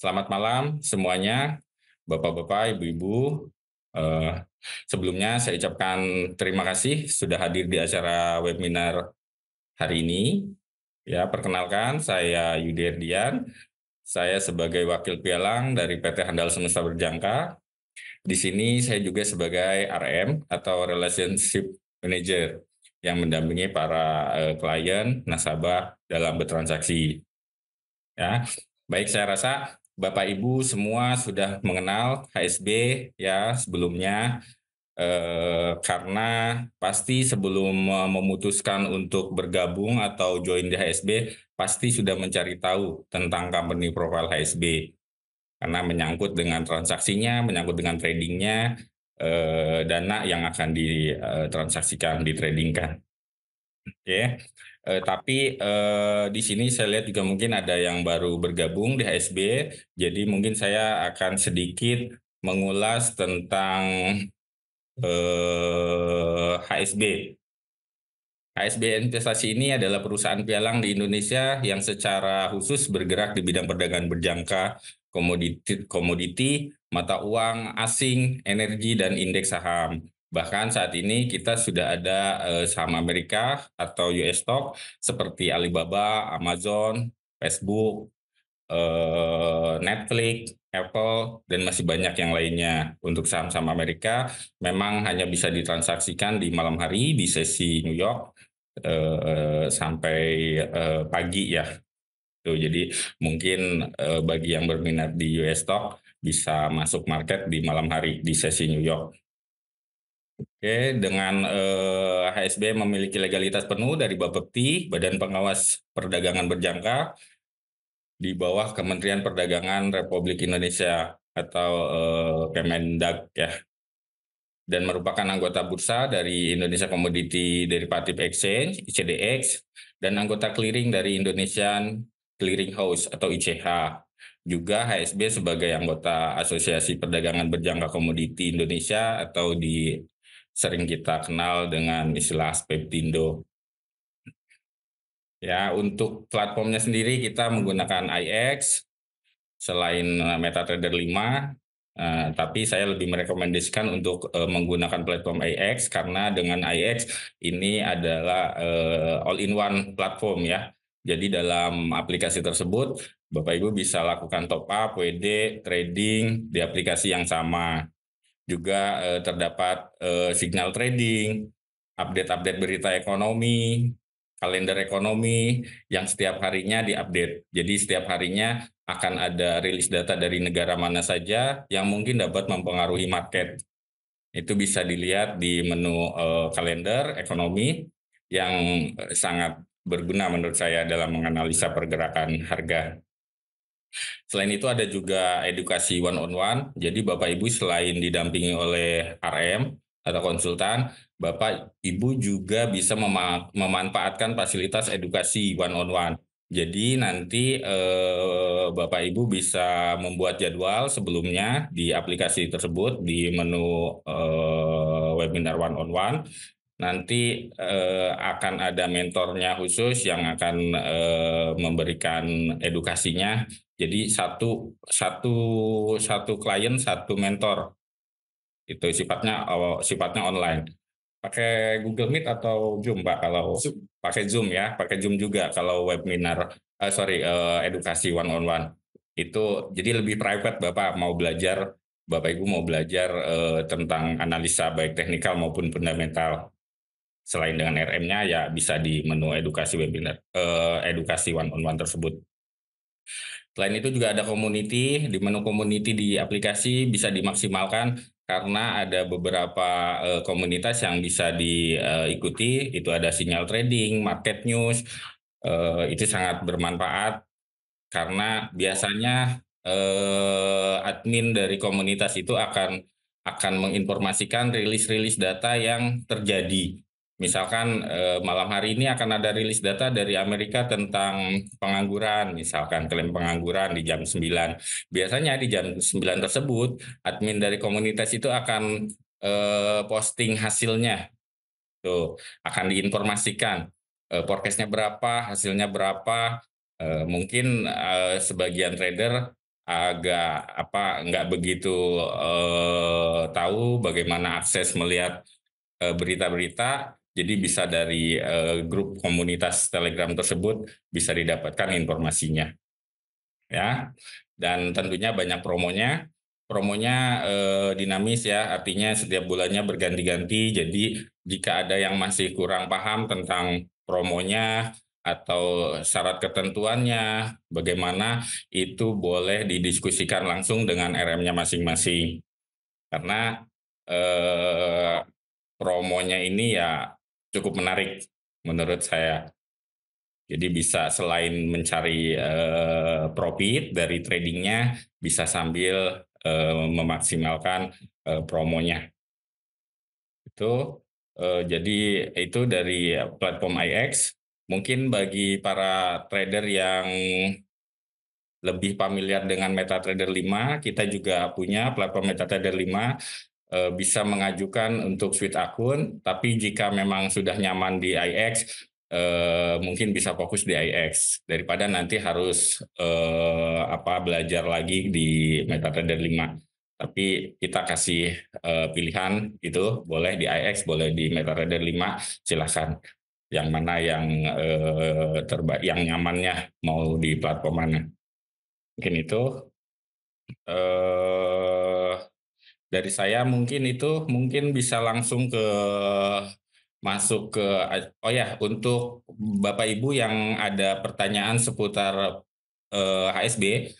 Selamat malam semuanya, Bapak-bapak, Ibu-ibu. Eee, Sebelumnya saya ucapkan terima kasih sudah hadir di acara webinar hari ini. Ya, perkenalkan saya Yudi Erdian, saya sebagai wakil pialang dari PT Handal Semesta Berjangka. Di sini saya juga sebagai RM atau Relationship Manager yang mendampingi para, klien, nasabah dalam bertransaksi. Ya, baik, saya rasa Bapak Ibu semua sudah mengenal HSB ya sebelumnya, karena pasti sebelum memutuskan untuk bergabung atau join di HSB, pasti sudah mencari tahu tentang company profile HSB. Karena menyangkut dengan transaksinya, menyangkut dengan tradingnya, dana yang akan ditransaksikan, ditradingkan. Oke, tapi, di sini saya lihat juga mungkin ada yang baru bergabung di HSB, jadi mungkin saya akan sedikit mengulas tentang, HSB. HSB Investasi ini adalah perusahaan pialang di Indonesia yang secara khusus bergerak di bidang perdagangan berjangka, komoditi, mata uang asing, energi, dan indeks saham. Bahkan saat ini kita sudah ada saham Amerika atau US stock seperti Alibaba, Amazon, Facebook, Netflix, Apple, dan masih banyak yang lainnya. Untuk saham-saham Amerika memang hanya bisa ditransaksikan di malam hari di sesi New York sampai pagi ya. Tuh, jadi mungkin bagi yang berminat di US stock bisa masuk market di malam hari di sesi New York. Oke, dengan HSB memiliki legalitas penuh dari Bapepti, Badan Pengawas Perdagangan Berjangka, di bawah Kementerian Perdagangan Republik Indonesia atau Kemendag ya, dan merupakan anggota bursa dari Indonesia Commodity Derivative Exchange (ICDX) dan anggota clearing dari Indonesian Clearing House atau ICH. Juga HSB sebagai anggota Asosiasi Perdagangan Berjangka Komoditi Indonesia atau sering kita kenal dengan istilah ASPEPTIndo. Ya, untuk platformnya sendiri kita menggunakan IX selain MetaTrader 5, tapi saya lebih merekomendasikan untuk menggunakan platform IX karena dengan IX ini adalah all-in-one platform ya. Jadi dalam aplikasi tersebut Bapak Ibu bisa lakukan top up, WD, trading di aplikasi yang sama. Juga terdapat signal trading, update-update berita ekonomi, kalender ekonomi yang setiap harinya diupdate. Jadi setiap harinya akan ada rilis data dari negara mana saja yang mungkin dapat mempengaruhi market. Itu bisa dilihat di menu kalender ekonomi yang sangat berguna menurut saya dalam menganalisa pergerakan harga. Selain itu ada juga edukasi one on one. Jadi Bapak Ibu selain didampingi oleh RM atau konsultan, Bapak Ibu juga bisa memanfaatkan fasilitas edukasi one on one. Jadi nanti Bapak Ibu bisa membuat jadwal sebelumnya di aplikasi tersebut di menu webinar one on one. Nanti akan ada mentornya khusus yang akan memberikan edukasinya. Jadi satu satu satu klien satu mentor. Itu sifatnya online. Pakai Google Meet atau Zoom, Pak? Kalau pakai Zoom ya, pakai Zoom juga kalau webinar, edukasi one on one. Itu jadi lebih private, Bapak Ibu mau belajar tentang analisa baik teknikal maupun fundamental. Selain dengan RM-nya ya bisa di menu edukasi webinar, edukasi one on one tersebut. Selain itu juga ada community, di menu community di aplikasi bisa dimaksimalkan karena ada beberapa komunitas yang bisa diikuti, itu ada sinyal trading, market news, itu sangat bermanfaat karena biasanya admin dari komunitas itu akan menginformasikan rilis-rilis data yang terjadi. Misalkan malam hari ini akan ada rilis data dari Amerika tentang pengangguran, misalkan klaim pengangguran di jam 9. Biasanya di jam 9 tersebut, admin dari komunitas itu akan posting hasilnya. Tuh, akan diinformasikan forecast-nya berapa, hasilnya berapa. Mungkin sebagian trader agak nggak begitu tahu bagaimana akses melihat berita-berita, jadi bisa dari grup komunitas Telegram tersebut bisa didapatkan informasinya, ya. Dan tentunya banyak promonya. Promonya dinamis ya, artinya setiap bulannya berganti-ganti. Jadi jika ada yang masih kurang paham tentang promonya atau syarat ketentuannya, bagaimana itu boleh didiskusikan langsung dengan RM-nya masing-masing. Karena eh, promonya ini ya cukup menarik menurut saya. Jadi bisa selain mencari profit dari tradingnya, bisa sambil memaksimalkan promonya. Itu jadi itu dari platform IX. Mungkin bagi para trader yang lebih familiar dengan MetaTrader 5, kita juga punya platform MetaTrader 5, bisa mengajukan untuk switch akun, tapi jika memang sudah nyaman di IX, mungkin bisa fokus di IX daripada nanti harus belajar lagi di MetaTrader 5. Tapi kita kasih pilihan itu, boleh di IX, boleh di MetaTrader 5, silakan. Yang mana yang terbaik, yang nyamannya mau di platform mana. Mungkin itu eh dari saya, mungkin itu mungkin bisa langsung ke masuk ke oh ya, untuk Bapak Ibu yang ada pertanyaan seputar HSB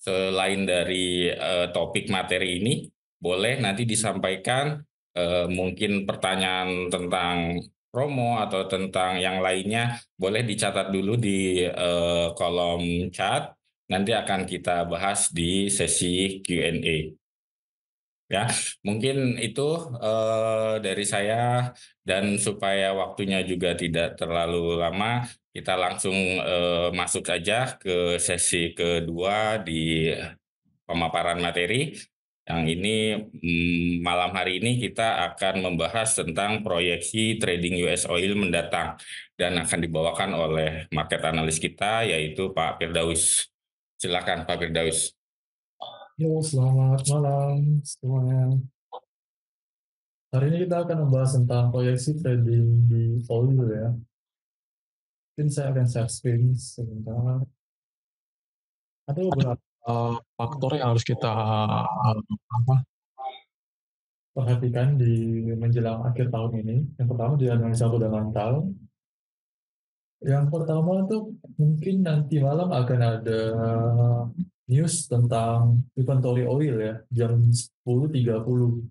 selain dari topik materi ini, boleh nanti disampaikan mungkin pertanyaan tentang promo atau tentang yang lainnya, boleh dicatat dulu di kolom chat. Nanti akan kita bahas di sesi Q&A. Ya, mungkin itu dari saya, dan supaya waktunya juga tidak terlalu lama, kita langsung masuk saja ke sesi kedua di pemaparan materi. Yang ini malam hari ini kita akan membahas tentang proyeksi trading US oil mendatang, dan akan dibawakan oleh market analis kita, yaitu Pak Firdaus. Silakan Pak Firdaus. Yo, selamat malam semuanya. Hari ini kita akan membahas tentang proyeksi trading di oil ya. Mungkin saya akan share screen sebentar. Ada beberapa faktor yang harus kita perhatikan di menjelang akhir tahun ini. Yang pertama di analisa fundamental. Yang pertama itu mungkin nanti malam akan ada news tentang inventory oil ya, jam 10.30.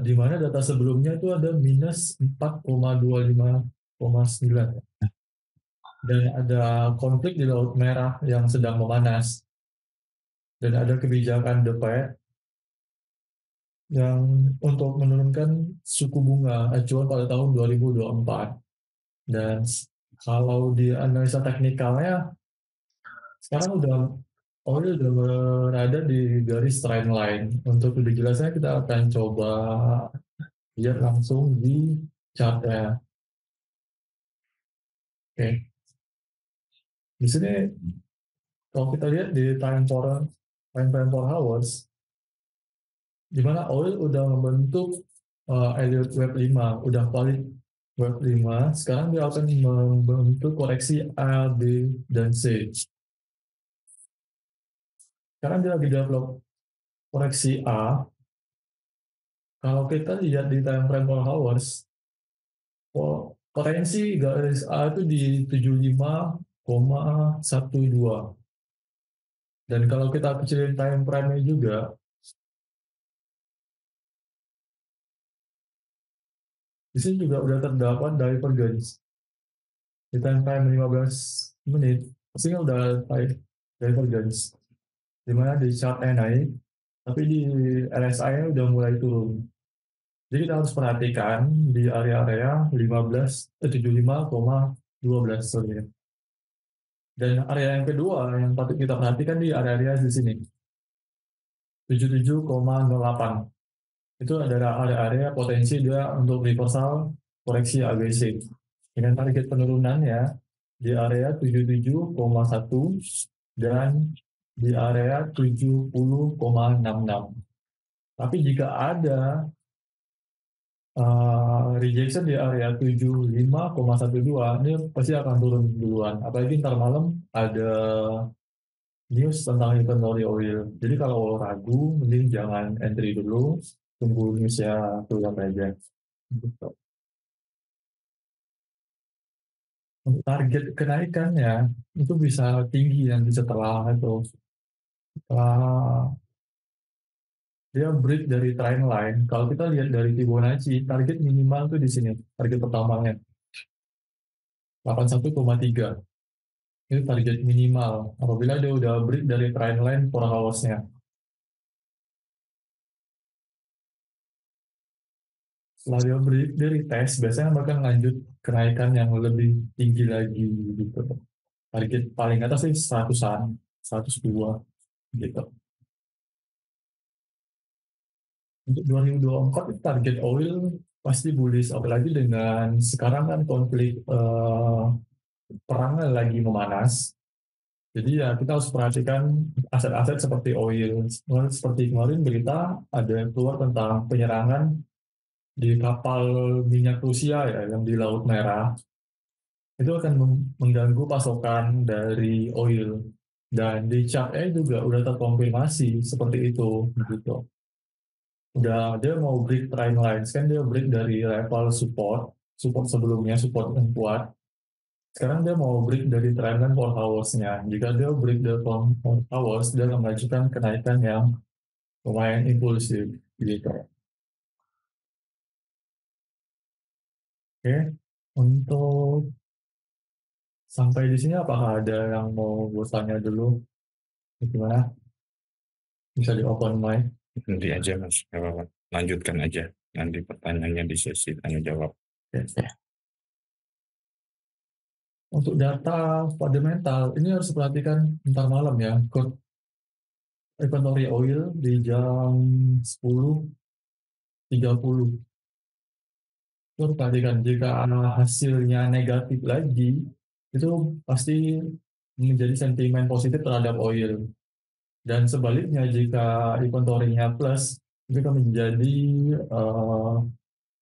Di mana data sebelumnya itu ada minus 4,25,9, dan ada konflik di Laut Merah yang sedang memanas, dan ada kebijakan The Fed yang untuk menurunkan suku bunga acuan pada tahun 2024. Dan kalau di analisa teknikalnya sekarang oil udah berada di garis trend line. Untuk lebih jelasnya kita akan coba lihat langsung di chartnya. Oke, di sini kalau kita lihat di time for hours, di mana oil udah membentuk Elliott Wave 5, udah valid Wave 5, sekarang dia akan membentuk koreksi A, B, dan C. Sekarang dia lagi develop koreksi A. Kalau kita lihat di time frame for hours, potensi garis A itu di 75,12. Dan kalau kita kecilin time frame-nya juga, di sini juga udah terdapat divergence. Di time frame 15 menit, pastinya udah divergence. Dimana di chartnya naik, tapi di RSI-nya udah mulai turun. Jadi kita harus perhatikan di area-area 75,12. Dan area yang kedua yang patut kita perhatikan di area-area di sini, 77,08. Itu adalah area-area potensi dia untuk reversal koreksi ABC. Dengan target penurunannya di area 77,1 dan di area 70,66. Tapi jika ada rejection di area 75,12, ini pasti akan turun duluan. Apalagi ntar malam ada news tentang inventory oil. Jadi kalau ragu, mending jangan entry dulu, tunggu newsnya keluar aja. Gitu. Untuk target kenaikannya itu bisa tinggi nanti setelah dia break dari trend line. Kalau kita lihat dari Fibonacci, target minimal tuh di sini, target pertamanya 81,3. Itu target minimal apabila dia udah break dari trend line 4 hours-nya. Setelah dia break dari tes, biasanya bakal lanjut kenaikan yang lebih tinggi lagi gitu. Target paling atas sih 100-an, 102 gitu. Untuk 2024 itu target oil pasti bullish, apalagi dengan sekarang kan konflik perangnya lagi memanas. Jadi ya kita harus perhatikan aset-aset seperti oil. Seperti kemarin berita ada yang keluar tentang penyerangan di kapal minyak Rusia ya yang di Laut Merah. Itu akan mengganggu pasokan dari oil. Dan di chart-nya juga udah terkonfirmasi seperti itu gitu. Udah dia mau break trend lines kan, dia break dari level support sebelumnya, support yang kuat. Sekarang dia mau break dari trend line 4 hours-nya. Jika dia break dari 4 hours, dia akan mengajukan kenaikan yang lumayan impulsif gitu. Oke, untuk sampai di sini apakah ada yang mau gue tanya dulu? Gimana? Bisa di open mic. Nanti aja Mas, nggak apa-apa. Lanjutkan aja. Nanti pertanyaannya di sesi tanya jawab. Oke. Untuk data fundamental, ini harus diperhatikan ntar malam ya. Code inventory oil di jam 10.30. Itu perhatikan, jika hasilnya negatif lagi, itu pasti menjadi sentimen positif terhadap oil. Dan sebaliknya, jika inventory-nya plus, itu akan menjadi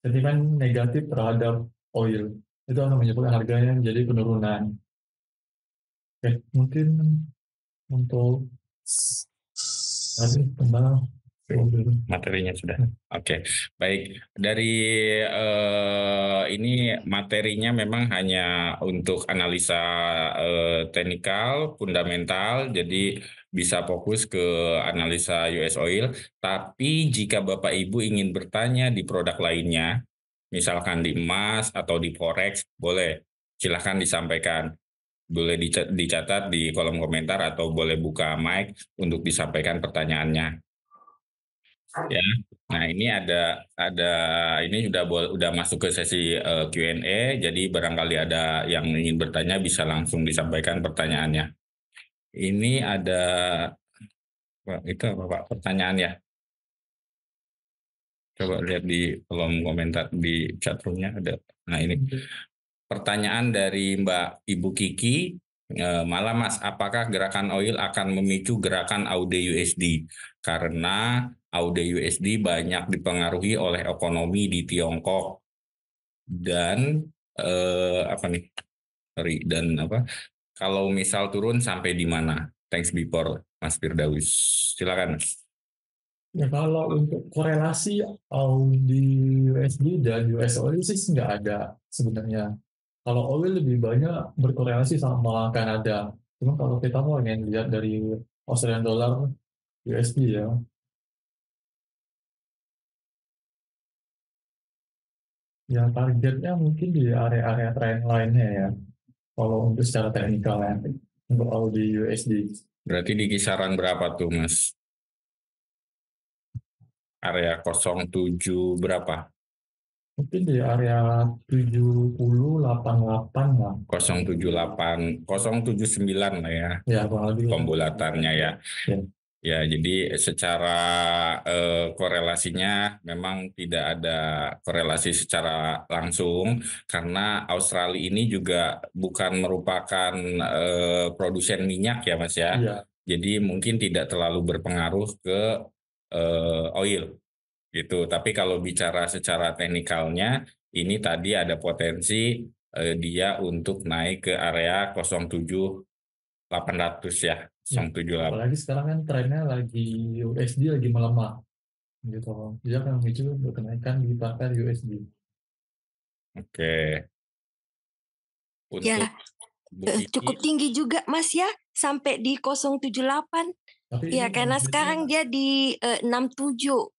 sentimen negatif terhadap oil. Itu akan menyebabkan harganya menjadi penurunan. Oke, mungkin untuk tadi tentang Materinya sudah. Oke, baik. Dari ini materinya memang hanya untuk analisa teknikal, fundamental, jadi bisa fokus ke analisa US Oil. Tapi jika Bapak Ibu ingin bertanya di produk lainnya, misalkan di emas atau di forex, boleh. Silahkan disampaikan. Boleh dicatat di kolom komentar atau boleh buka mic untuk disampaikan pertanyaannya. Ya, nah ini ada ini udah masuk ke sesi Q&A, jadi barangkali ada yang ingin bertanya bisa langsung disampaikan pertanyaannya. Ini ada itu apa Pak pertanyaan ya? Coba lihat di kolom komentar di chat roomnya ada. Nah ini pertanyaan dari Mbak Ibu Kiki. Malam Mas, apakah gerakan oil akan memicu gerakan AUD USD? Karena AUD USD banyak dipengaruhi oleh ekonomi di Tiongkok dan apa nih? Sorry, dan apa? Kalau misal turun sampai di mana? Thanks before Mas Firdaus. Silakan Mas. ya, kalau untuk korelasi Audi USD dan US Oil sih nggak ada sebenarnya. Kalau oil lebih banyak berkorelasi sama Kanada. Cuma kalau kita mau ingin lihat dari Australian dollar USD ya, ya targetnya mungkin di area-area trend line-nya ya. Kalau untuk secara teknikal ya, untuk Audi USD. Berarti di kisaran berapa tuh Mas? Area 07 berapa? Mungkin di area 70,88 lah. 078, 079 lah ya, Ya, kurang lebih. pembulatannya ya. Ya. Ya, jadi secara korelasinya memang tidak ada korelasi secara langsung karena Australia ini juga bukan merupakan produsen minyak ya Mas ya. Iya. jadi mungkin tidak terlalu berpengaruh ke oil gitu. Tapi kalau bicara secara teknikalnya, ini tadi ada potensi dia untuk naik ke area 07.800 ya, Ya, 078. apalagi sekarang kan trennya lagi USD lagi melemah gitu. Dia akan memicu kenaikan di pasar USD. Oke, untuk Ya, Bu Kiki, cukup tinggi juga Mas ya, sampai di 078. Tapi ini Ya, karena sekarang dia di 67,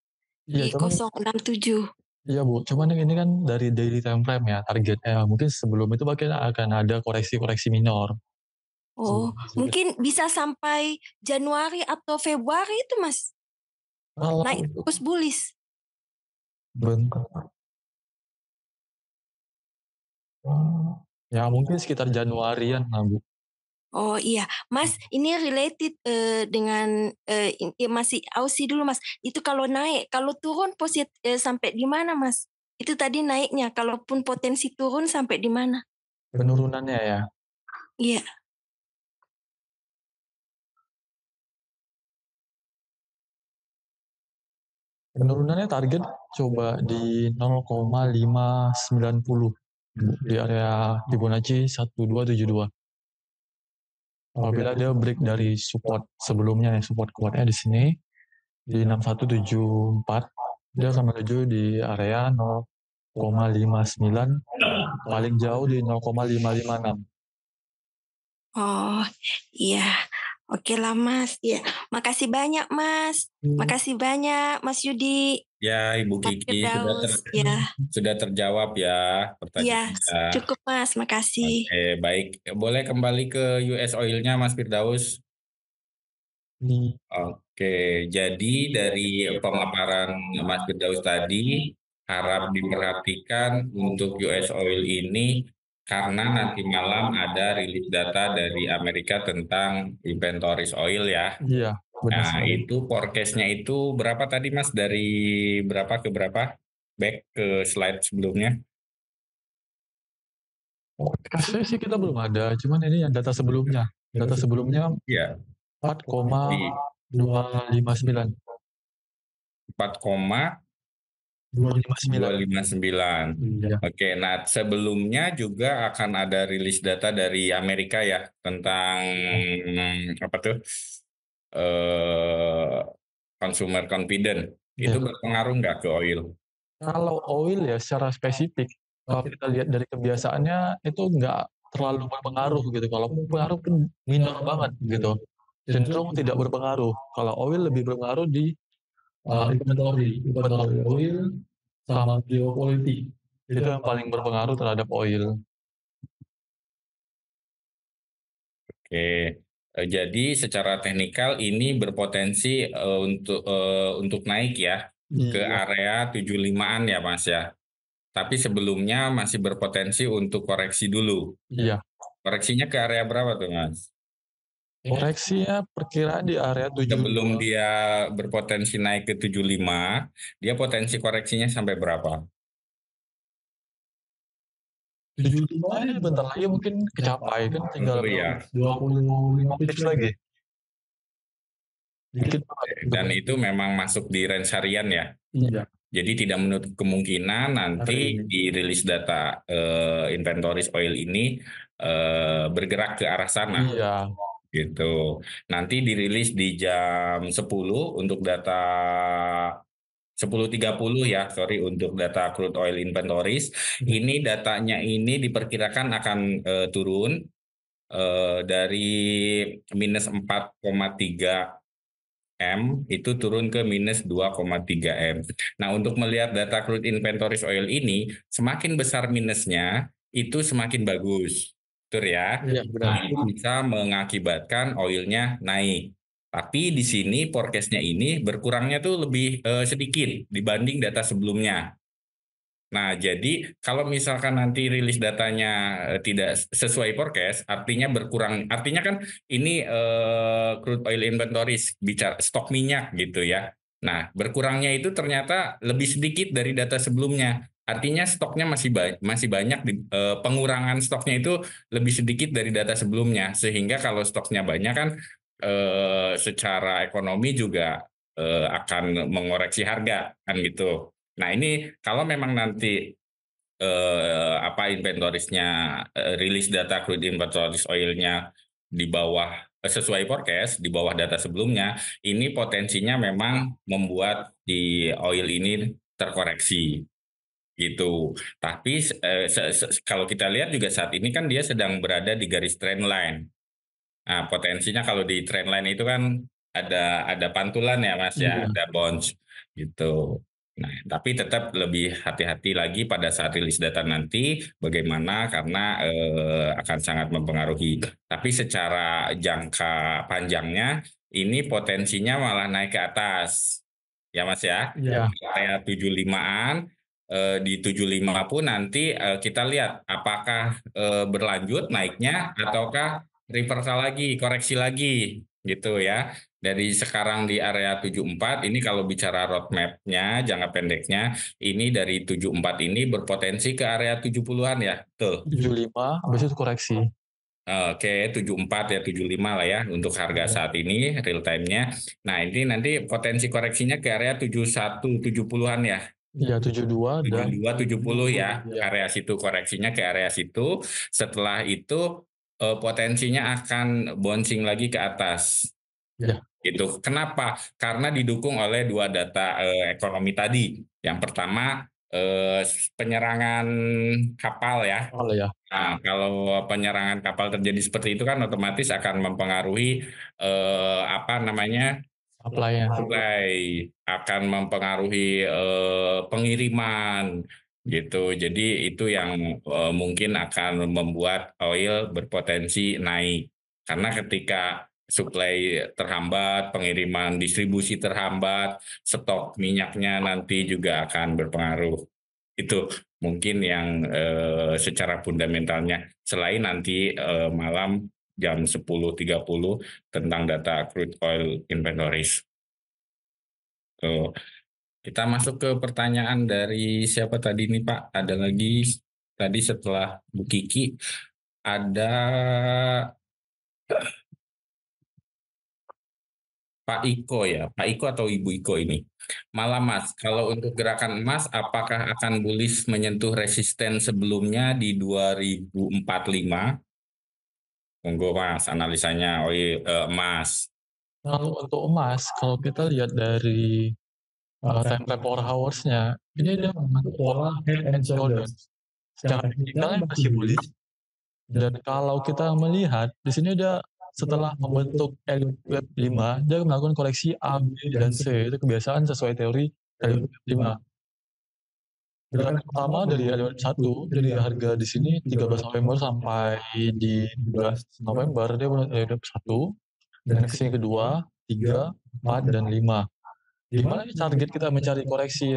iya, di cuman 067. iya Bu, cuman ini kan dari daily time frame ya targetnya. Mungkin sebelum itu mungkin akan ada koreksi-koreksi minor. Oh, mungkin bisa sampai Januari atau Februari itu Mas, Kalau naik untuk terus bullish. bentuk, ya mungkin sekitar Januarian lah Bu. Oh iya, Mas, ini related dengan masih Aussie dulu Mas. Itu kalau naik, kalau turun sampai di mana Mas? Itu tadi naiknya, kalaupun potensi turun sampai di mana? Penurunannya ya. Iya. Penurunannya target coba di 0,590 di area Fibonacci 1272. Apabila dia break dari support sebelumnya ya, support kuatnya di sini di 6174, dia akan menuju di area 0,59, paling jauh di 0,556. Oh iya, oke lah Mas. Iya, makasih banyak Mas. Makasih banyak Mas Yudi. ya Ibu Mas Kiki Firdaus. Ya, sudah terjawab ya iya, pertanyaannya. cukup Mas. Makasih. Oke, baik. Boleh kembali ke US Oil-nya, Mas Firdaus? Oke, jadi dari pemaparan Mas Firdaus tadi, harap diperhatikan untuk US Oil ini karena nanti malam ada rilis data dari Amerika tentang inventories oil ya. Iya, benar Nah, sekali. itu forecast-nya itu berapa tadi Mas? Dari berapa ke berapa? Back ke slide sebelumnya. Kasusnya sih kita belum ada, cuman ini yang data sebelumnya. Data sebelumnya Iya, 4,259. 259. 4,259. Iya. Oke, nah sebelumnya juga akan ada rilis data dari Amerika ya tentang apa tuh eh consumer confident. Itu Iya. berpengaruh nggak ke oil? Kalau oil ya secara spesifik, kalau kita lihat dari kebiasaannya itu nggak terlalu berpengaruh gitu. Kalau pengaruh pun minor banget gitu. Cenderung tidak berpengaruh. Kalau oil lebih berpengaruh di inventory oil sama geopolitik. Itu yang paling berpengaruh terhadap oil. Oke, jadi secara teknikal ini berpotensi untuk naik ya ke Iya. area 75-an ya Mas ya. Tapi sebelumnya masih berpotensi untuk koreksi dulu. Iya. Koreksinya ke area berapa tuh Mas? Koreksinya perkiraan di area 7. Sebelum dia berpotensi naik ke 75, dia potensi koreksinya sampai berapa? 75 ini bentar lagi mungkin kecapai kan, tinggal Oh iya. 25 pips lagi. Dikit Dan itu memang masuk di range harian ya. Iya. Jadi tidak menutup kemungkinan nanti dirilis data inventories oil ini bergerak ke arah sana. Iya. Gitu. Nanti dirilis di jam 10 untuk data 10.30 ya, sorry untuk data crude oil inventories. Ini datanya ini diperkirakan akan turun dari minus 4,3 M itu turun ke minus 2,3 M. Nah, untuk melihat data crude inventories oil ini, semakin besar minusnya, itu semakin bagus. Betul ya? Iya, benar. Nah, itu bisa mengakibatkan oilnya naik. Tapi di sini forecast-nya ini berkurangnya tuh lebih sedikit dibanding data sebelumnya. Nah, jadi kalau misalkan nanti rilis datanya tidak sesuai forecast, artinya berkurang. Artinya kan ini crude oil inventories, bicara stok minyak gitu ya. Nah, berkurangnya itu ternyata lebih sedikit dari data sebelumnya. Artinya stoknya masih banyak, pengurangan stoknya itu lebih sedikit dari data sebelumnya. Sehingga kalau stoknya banyak kan secara ekonomi juga akan mengoreksi harga kan gitu. Nah ini kalau memang nanti inventorisnya rilis data crude inventories oilnya di bawah sesuai forecast di bawah data sebelumnya, ini potensinya memang membuat di oil ini terkoreksi gitu. Tapi kalau kita lihat juga saat ini kan dia sedang berada di garis trend line. Nah, potensinya kalau di trendline itu kan ada pantulan ya Mas ya, Iya. ada bounce gitu. Nah, tapi tetap lebih hati-hati lagi pada saat rilis data nanti bagaimana karena akan sangat mempengaruhi. Tapi secara jangka panjangnya ini potensinya malah naik ke atas. Ya Mas ya. Iya. Kayak 75-an di 75 pun nanti kita lihat apakah berlanjut naiknya ataukah reversal lagi, koreksi lagi gitu ya. Dari sekarang di area 74 ini kalau bicara roadmap-nya, jangka pendeknya, ini dari 74 ini berpotensi ke area 70-an ya. Tuh. 75, habis itu koreksi. Oke, 74 ya 75 lah ya untuk harga saat ini real time-nya. Nah, ini nanti potensi koreksinya ke area 71 70-an ya. Iya, 72 dan 72 70 ya. Iya. Area situ koreksinya ke area situ. Setelah itu potensinya akan bouncing lagi ke atas. Ya. Gitu. Kenapa? Karena didukung oleh dua data ekonomi tadi. Yang pertama penyerangan kapal ya. Oh ya. Nah, kalau penyerangan kapal terjadi seperti itu kan otomatis akan mempengaruhi Supply-nya. supply, akan mempengaruhi pengiriman gitu. Jadi itu yang mungkin akan membuat oil berpotensi naik. Karena ketika supply terhambat, pengiriman distribusi terhambat, stok minyaknya nanti juga akan berpengaruh. Itu mungkin yang secara fundamentalnya. Selain nanti malam jam 10.30 tentang data crude oil inventories. Tuh. Kita masuk ke pertanyaan dari siapa tadi nih Pak? Ada lagi tadi setelah Bu Kiki ada Pak Iko ya, Pak Iko atau Ibu Iko ini. Malam Mas, kalau untuk gerakan emas apakah akan bullish menyentuh resisten sebelumnya di 2045? Monggo Mas, analisanya emas. Kalau untuk emas, kalau kita lihat dari time frame 4 hours-nya, ini dia membentuk pola head and shoulders. Secara teknikalnya masih bullish. Dan kalau kita melihat, di sini dia setelah membentuk Elliott Wave 5, dia melakukan koreksi A, B, dan C. Itu kebiasaan sesuai teori Elliott Wave 5. Gerakan pertama dari Elliott 1, jadi harga di sini 13 November sampai di 12 November, dia mulai Elliott Wave 1. Dan kesini kedua, 3, 4, dan 5. Gimana nih target kita mencari koreksi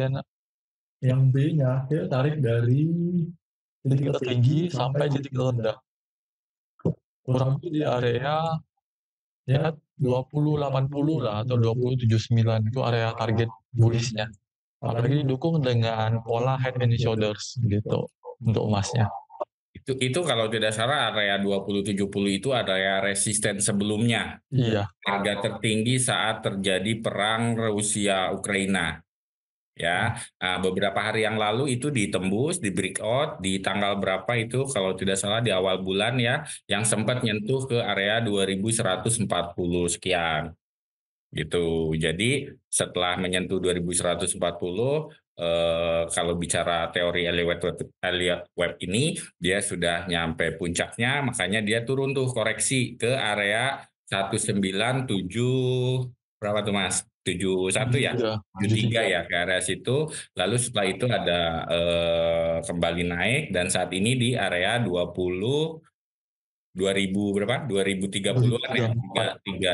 yang B-nya, kita tarik dari titik tertinggi sampai titik terendah. Kurang lebih di area ya 2080 lah atau 2079 itu area target bullish-nya. Apalagi didukung dengan pola head and shoulders gitu untuk emasnya. Itu kalau tidak salah area 2070 itu area resisten sebelumnya. Iya. Harga tertinggi saat terjadi perang Rusia Ukraina. Ya, nah, beberapa hari yang lalu itu ditembus, di breakout di tanggal berapa itu kalau tidak salah di awal bulan ya, yang sempat nyentuh ke area 2140 sekian. Gitu. Jadi setelah menyentuh 2140 kalau bicara teori Elliott Wave ini dia sudah nyampe puncaknya, makanya dia turun tuh koreksi ke area 197 berapa tuh Mas? 71 ya? 73 ya ke area situ. Lalu setelah itu ada kembali naik dan saat ini di area 2000 berapa? 2030-an ya.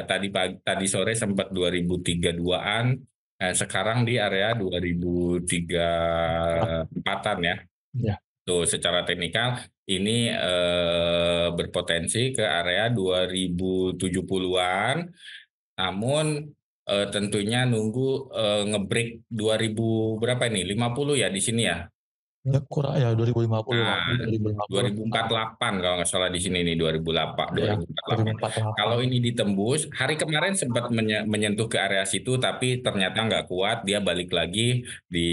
Tadi sore sempat 2032-an. Sekarang di area 2034-an ya. Ya. Tuh secara teknikal ini berpotensi ke area 2070-an. Namun tentunya nunggu ngebreak 2000 berapa ini? 50 ya di sini ya. Ya kurang ya 2050 Pak. Nah, 2050. 2048 kalau nggak salah di sini nih 2008, Ya, 2048. 2048. Kalau ini ditembus, hari kemarin sempat menyentuh ke area situ, tapi ternyata nggak kuat. Dia balik lagi di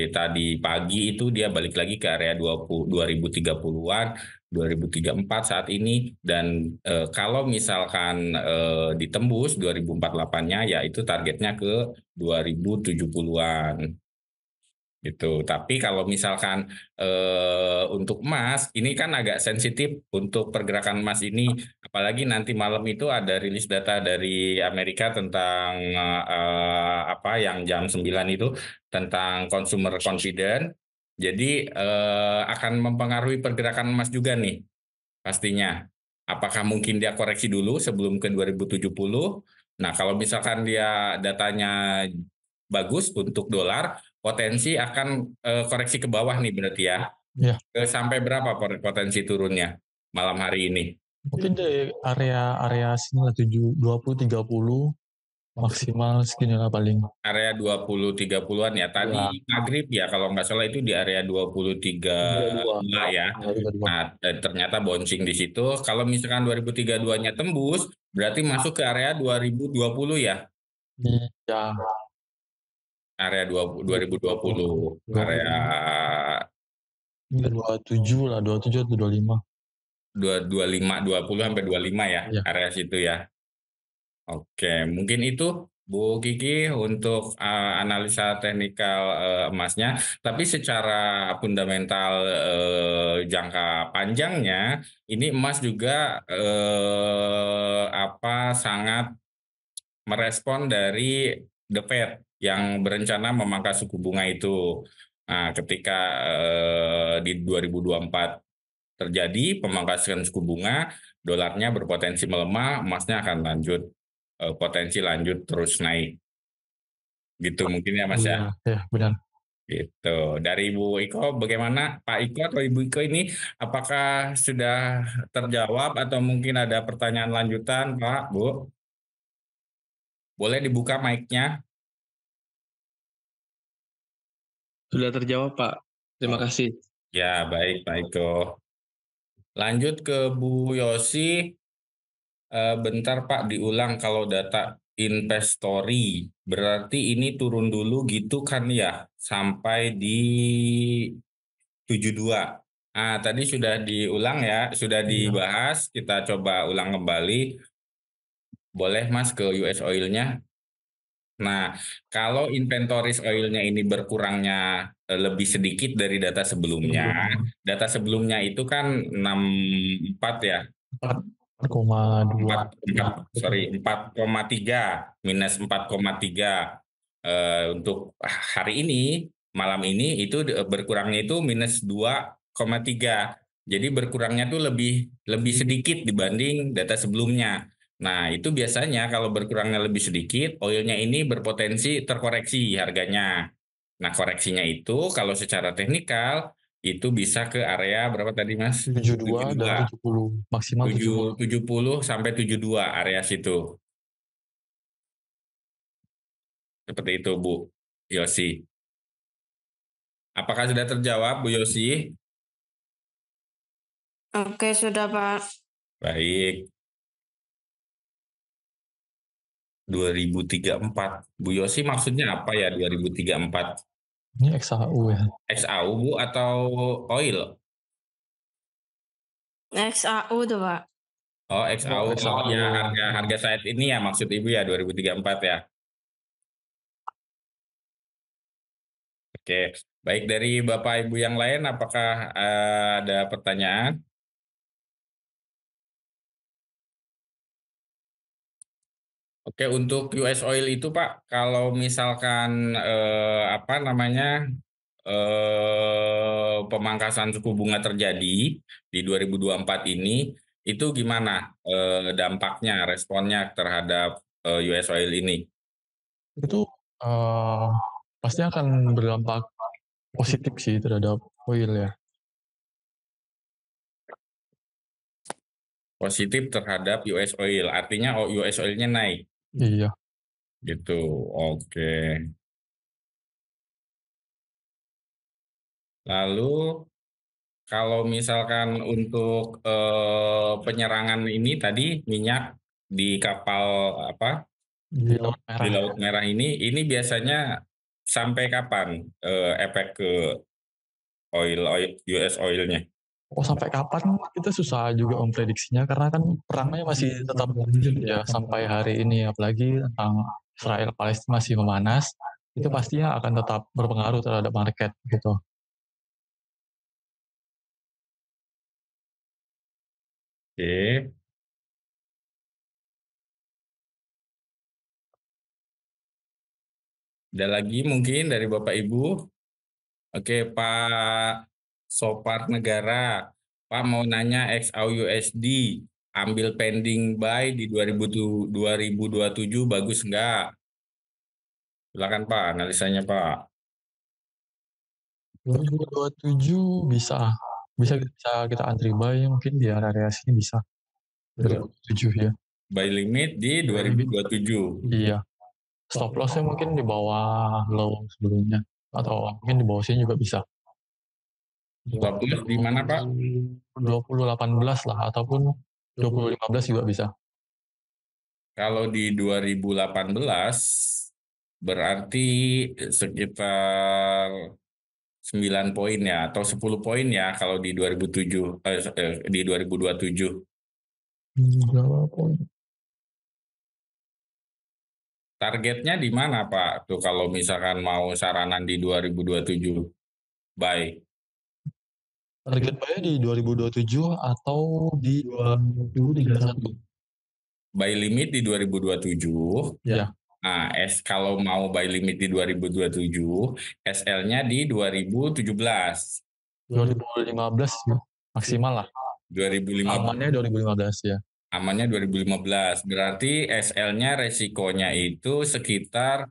tadi pagi itu dia balik lagi ke area 2030-an, 2034 saat ini. Dan kalau misalkan ditembus 2048-nya, ya itu targetnya ke 2070-an. Gitu. Tapi kalau misalkan untuk emas, ini kan agak sensitif untuk pergerakan emas ini, apalagi nanti malam itu ada rilis data dari Amerika tentang apa yang jam 9 itu tentang consumer confidence. Jadi akan mempengaruhi pergerakan emas juga nih pastinya. Apakah mungkin dia koreksi dulu sebelum ke 2070? Nah, kalau misalkan dia datanya bagus untuk dolar, potensi akan koreksi ke bawah nih berarti ya. Ya, Sampai berapa potensi turunnya malam hari ini? mungkin di area sini lah 20 30 maksimal segini lah paling. Area 20-30-an ya. Ya, Tadi maghrib ya kalau nggak salah itu di area 32. 23 ya. Ya, 32. Nah, ternyata bouncing di situ. Kalau misalkan 2032-nya tembus, berarti masuk ke area 2020 ya. Ya, Area 2020, area 27 lah, 27 atau 25. 25, 20 sampai 25 ya, Ya. area situ ya. Oke, mungkin itu Bu Kiki untuk analisa teknikal emasnya. Tapi secara fundamental jangka panjangnya, ini emas juga apa sangat merespon dari The Fed yang berencana memangkas suku bunga itu. Nah, ketika di 2024 terjadi pemangkasan suku bunga, dolarnya berpotensi melemah, emasnya akan lanjut potensi lanjut terus naik. Gitu mungkin ya Mas ya. Iya, ya benar. Gitu. Dari Ibu Iko, bagaimana Pak Iko atau Ibu Iko ini apakah sudah terjawab atau mungkin ada pertanyaan lanjutan, Pak, Bu? Boleh dibuka mic-nya? Sudah terjawab, Pak. Terima Oh, kasih. ya, baik Pak Iko. Lanjut ke Bu Yosi. Bentar Pak, diulang kalau data investori. Berarti ini turun dulu gitu kan ya, sampai di 72. Ah, tadi sudah diulang ya, sudah Iya. dibahas. Kita coba ulang kembali. Boleh Mas ke US Oil-nya. Nah, kalau inventories oilnya ini berkurangnya lebih sedikit dari data sebelumnya itu kan 64 ya, 4,2. 4,3 minus 4,3 untuk hari ini malam ini itu berkurangnya itu minus 2,3. Jadi berkurangnya tuh lebih lebih sedikit dibanding data sebelumnya. Nah, itu biasanya kalau berkurangnya lebih sedikit, oilnya ini berpotensi terkoreksi harganya. Nah, koreksinya itu kalau secara teknikal itu bisa ke area berapa tadi, Mas? 72 dan 70. Maksimal 70. 70 sampai 72 area situ. Seperti itu, Bu Yosi. Apakah sudah terjawab, Bu Yosi? Oke, sudah Pak. Baik. 2034. Bu Yosi maksudnya apa ya 2034? Ini XAU ya. XAU, Bu, atau oil? XAU tuh Pak. Oh, XAU. Oh, ya, harga saat ini ya maksud Ibu ya 2034 ya. Oke, baik dari Bapak Ibu yang lain, apakah ada pertanyaan? Oke, untuk US Oil itu Pak, kalau misalkan apa namanya pemangkasan suku bunga terjadi di 2024 ini, itu gimana dampaknya, responnya terhadap US Oil ini? Itu pasti akan berdampak positif sih terhadap oil ya. Positif terhadap US Oil, artinya US Oil-nya naik, Iya. gitu. Oke. Lalu kalau misalkan untuk penyerangan ini tadi minyak di kapal apa Di Laut di Merah. Laut Merah ini biasanya sampai kapan efek ke oil US oilnya? Oh, sampai kapan kita susah juga memprediksinya karena kan perangnya masih tetap lanjut ya sampai hari ini, apalagi tentang Israel Palestina masih memanas, itu pastinya akan tetap berpengaruh terhadap market gitu. Oke. Ada lagi mungkin dari Bapak Ibu? Oke, Pak Sopar Negara. Pak mau nanya XAUUSD ambil pending buy di 2027 bagus nggak? Silakan Pak, analisanya Pak. 2027 bisa kita antri buy mungkin di area sini bisa. 2027 ya. Buy limit di 2027. Iya. Stop lossnya mungkin di bawah low sebelumnya atau mungkin di bawah sini juga bisa. Stop loss di mana Pak? 2018 lah ataupun 2015 juga bisa. Kalau di 2018 berarti sekitar 9 poin ya atau 10 poin ya kalau di 2007 di 2027. Berapa poin? Targetnya di mana Pak? Tuh kalau misalkan mau saranan di 2027. Baik. Target buy di 2027 atau di 2031? Buy limit di 2027. Ya. Nah, kalau mau buy limit di 2027, SL-nya di 2017. 2015 ya. Maksimal lah. 2015. Amannya 2015 ya. Amannya 2015. Berarti SL-nya resikonya itu sekitar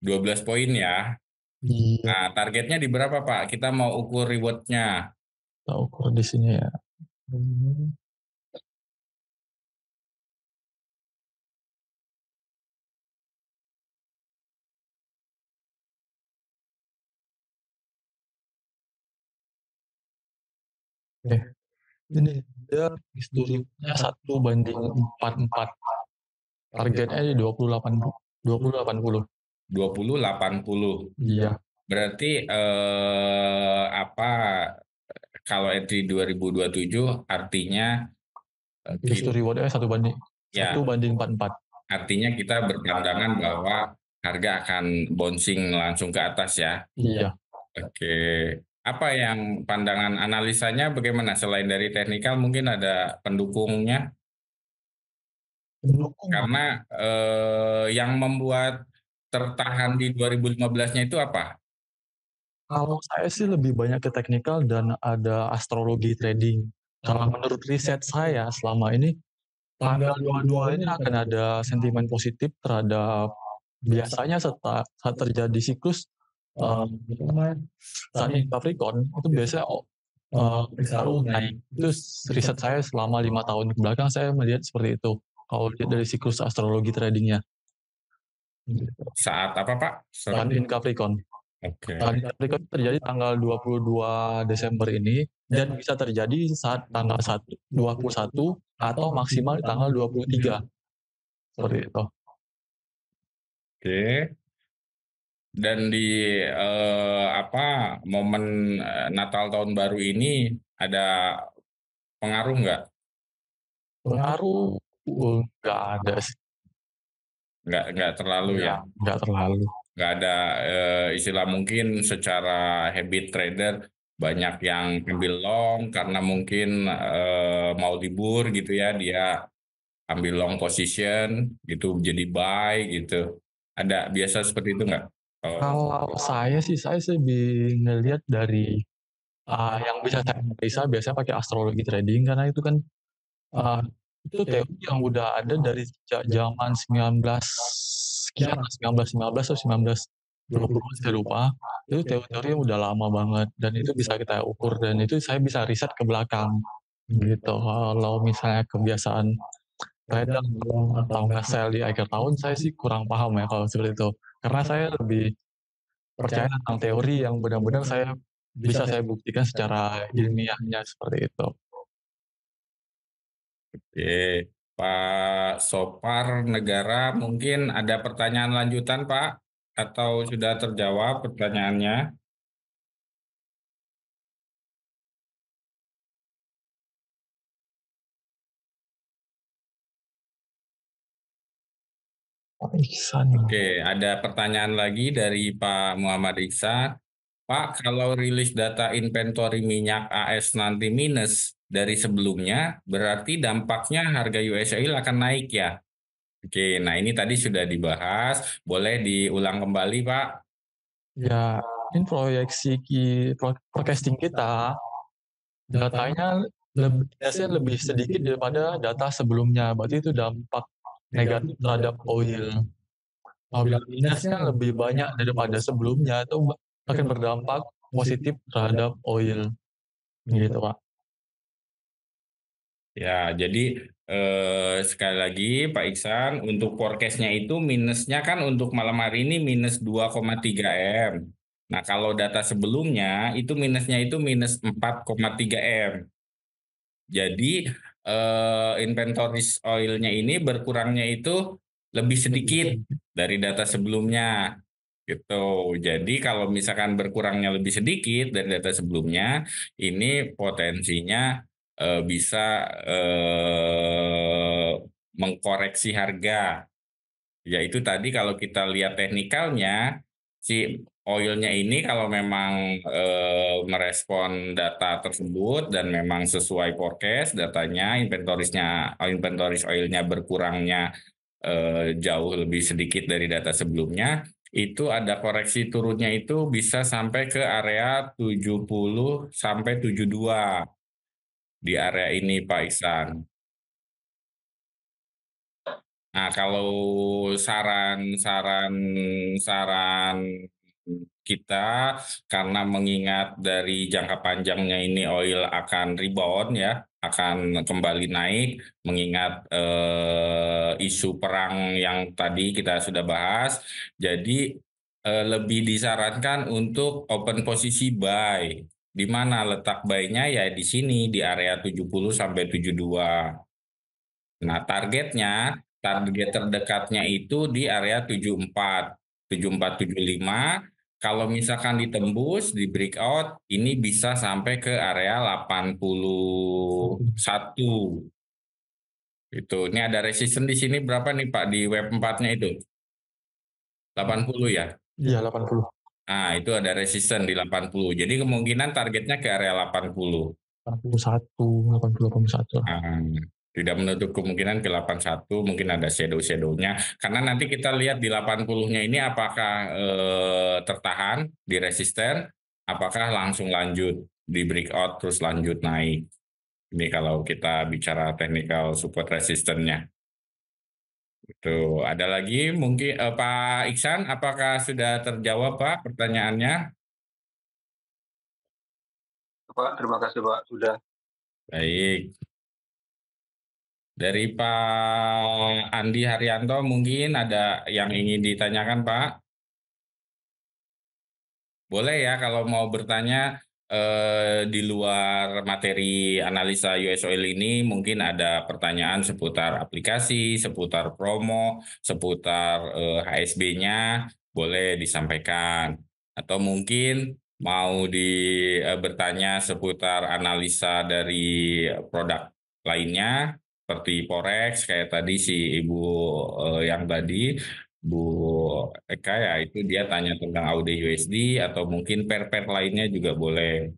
12 poin ya. Iya. Nah, targetnya di berapa Pak? Kita mau ukur reward-nya. Kita ukur di sini ya. Oke. Ini dia historinya 1:44. Targetnya di 2080. 2080. Iya. Berarti apa kalau entry 2027 artinya Risk to reward-nya 1:44. ya, artinya kita berpandangan bahwa harga akan bouncing langsung ke atas ya. Iya. Oke. Apa yang pandangan analisanya bagaimana selain dari teknikal mungkin ada pendukungnya? Karena yang membuat tertahan di 2015-nya itu apa? Kalau saya sih lebih banyak ke teknikal dan ada astrologi trading. Kalau menurut riset saya selama ini, tanggal 22 ini akan ada sentimen positif terhadap biasanya saat terjadi siklus saat ini Capricorn itu biasanya selalu naik. Itu riset saya selama 5 tahun ke belakang saya melihat seperti itu. Kalau lihat dari siklus astrologi tradingnya. Saat apa Pak? Saat in Capricorn. Oke. Saat in Capricorn terjadi tanggal 22 Desember ini dan bisa terjadi saat tanggal 21 atau maksimal di tanggal 23. Seperti itu. Oke. Dan di momen Natal tahun baru ini ada pengaruh nggak? Pengaruh nggak ada sih. Nggak terlalu ya? Nggak terlalu. Nggak ada istilah mungkin secara habit trader banyak yang ambil long karena mungkin mau libur gitu ya, dia ambil long position gitu jadi buy gitu. Ada biasa seperti itu nggak? Kalau saya lebih ngelihat dari yang bisa saya analisa biasanya pakai astrologi trading karena itu kan itu teori yang udah ada dari sejak zaman 1915 atau 1920 saya lupa. Itu teori yang udah lama banget dan itu bisa kita ukur dan itu saya bisa riset ke belakang gitu. Kalau misalnya kebiasaan trader atau nge-sell di akhir tahun saya sih kurang paham ya kalau seperti itu. Karena saya lebih percaya tentang teori yang benar-benar saya bisa saya buktikan secara ilmiahnya seperti itu. Oke, Pak Sopar Negara, mungkin ada pertanyaan lanjutan, Pak? Atau sudah terjawab pertanyaannya? Pak Iksan. Oke, ada pertanyaan lagi dari Pak Muhammad Iksan. Pak, kalau rilis data inventory minyak AS nanti minus dari sebelumnya, berarti dampaknya harga US oil akan naik ya? Oke, nah ini tadi sudah dibahas. Boleh diulang kembali, Pak? Ya, ini proyeksi forecasting kita, datanya lebih sedikit daripada data sebelumnya. Berarti itu dampak negatif terhadap oil. Apabila minusnya lebih banyak daripada sebelumnya, itu akan berdampak positif terhadap oil. Gitu, Pak. Ya, jadi sekali lagi Pak Iksan, untuk forecast-nya itu minusnya kan untuk malam hari ini minus 2,3 M. Nah, kalau data sebelumnya itu minusnya itu minus 4,3 M. Jadi inventories oilnya ini berkurangnya itu lebih sedikit dari data sebelumnya gitu. Jadi kalau misalkan berkurangnya lebih sedikit dari data sebelumnya, ini potensinya bisa mengkoreksi harga. Yaitu tadi kalau kita lihat teknikalnya, si oilnya ini kalau memang merespon data tersebut dan memang sesuai forecast datanya, inventories oilnya berkurangnya jauh lebih sedikit dari data sebelumnya, itu ada koreksi turunnya itu bisa sampai ke area 70 sampai 72 di area ini Pak Iksan. Nah, kalau saran kita karena mengingat dari jangka panjangnya ini oil akan rebound ya, akan kembali naik mengingat isu perang yang tadi kita sudah bahas. Jadi lebih disarankan untuk open posisi buy. Di mana letak buy-nya ya di sini di area 70 sampai 72. Nah, target terdekatnya itu di area 74, 75. Kalau misalkan ditembus di breakout, ini bisa sampai ke area 81. Itu. Ini ada resisten di sini berapa nih Pak di web 4-nya itu? 80 ya? Iya, 80. Nah, itu ada resisten di 80. Jadi kemungkinan targetnya ke area 80. 81, 80, 81. Ah, tidak menutup kemungkinan ke 81 mungkin ada shadow-shadownya. Karena nanti kita lihat di 80-nya ini apakah tertahan di resisten, apakah langsung lanjut di breakout terus lanjut naik. Ini kalau kita bicara technical support resistennya. Itu ada lagi mungkin Pak Iksan, apakah sudah terjawab Pak pertanyaannya? Pak, terima kasih Pak, sudah. Baik. Dari Pak Andi Haryanto mungkin ada yang ingin ditanyakan Pak? Boleh ya kalau mau bertanya di luar materi analisa US Oil ini mungkin ada pertanyaan seputar aplikasi, seputar promo, seputar HSB-nya boleh disampaikan. Atau mungkin mau bertanya seputar analisa dari produk lainnya seperti Forex kayak tadi si Ibu yang tadi Bu Eka ya itu dia tanya tentang AUD USD atau mungkin pair-pair lainnya juga boleh.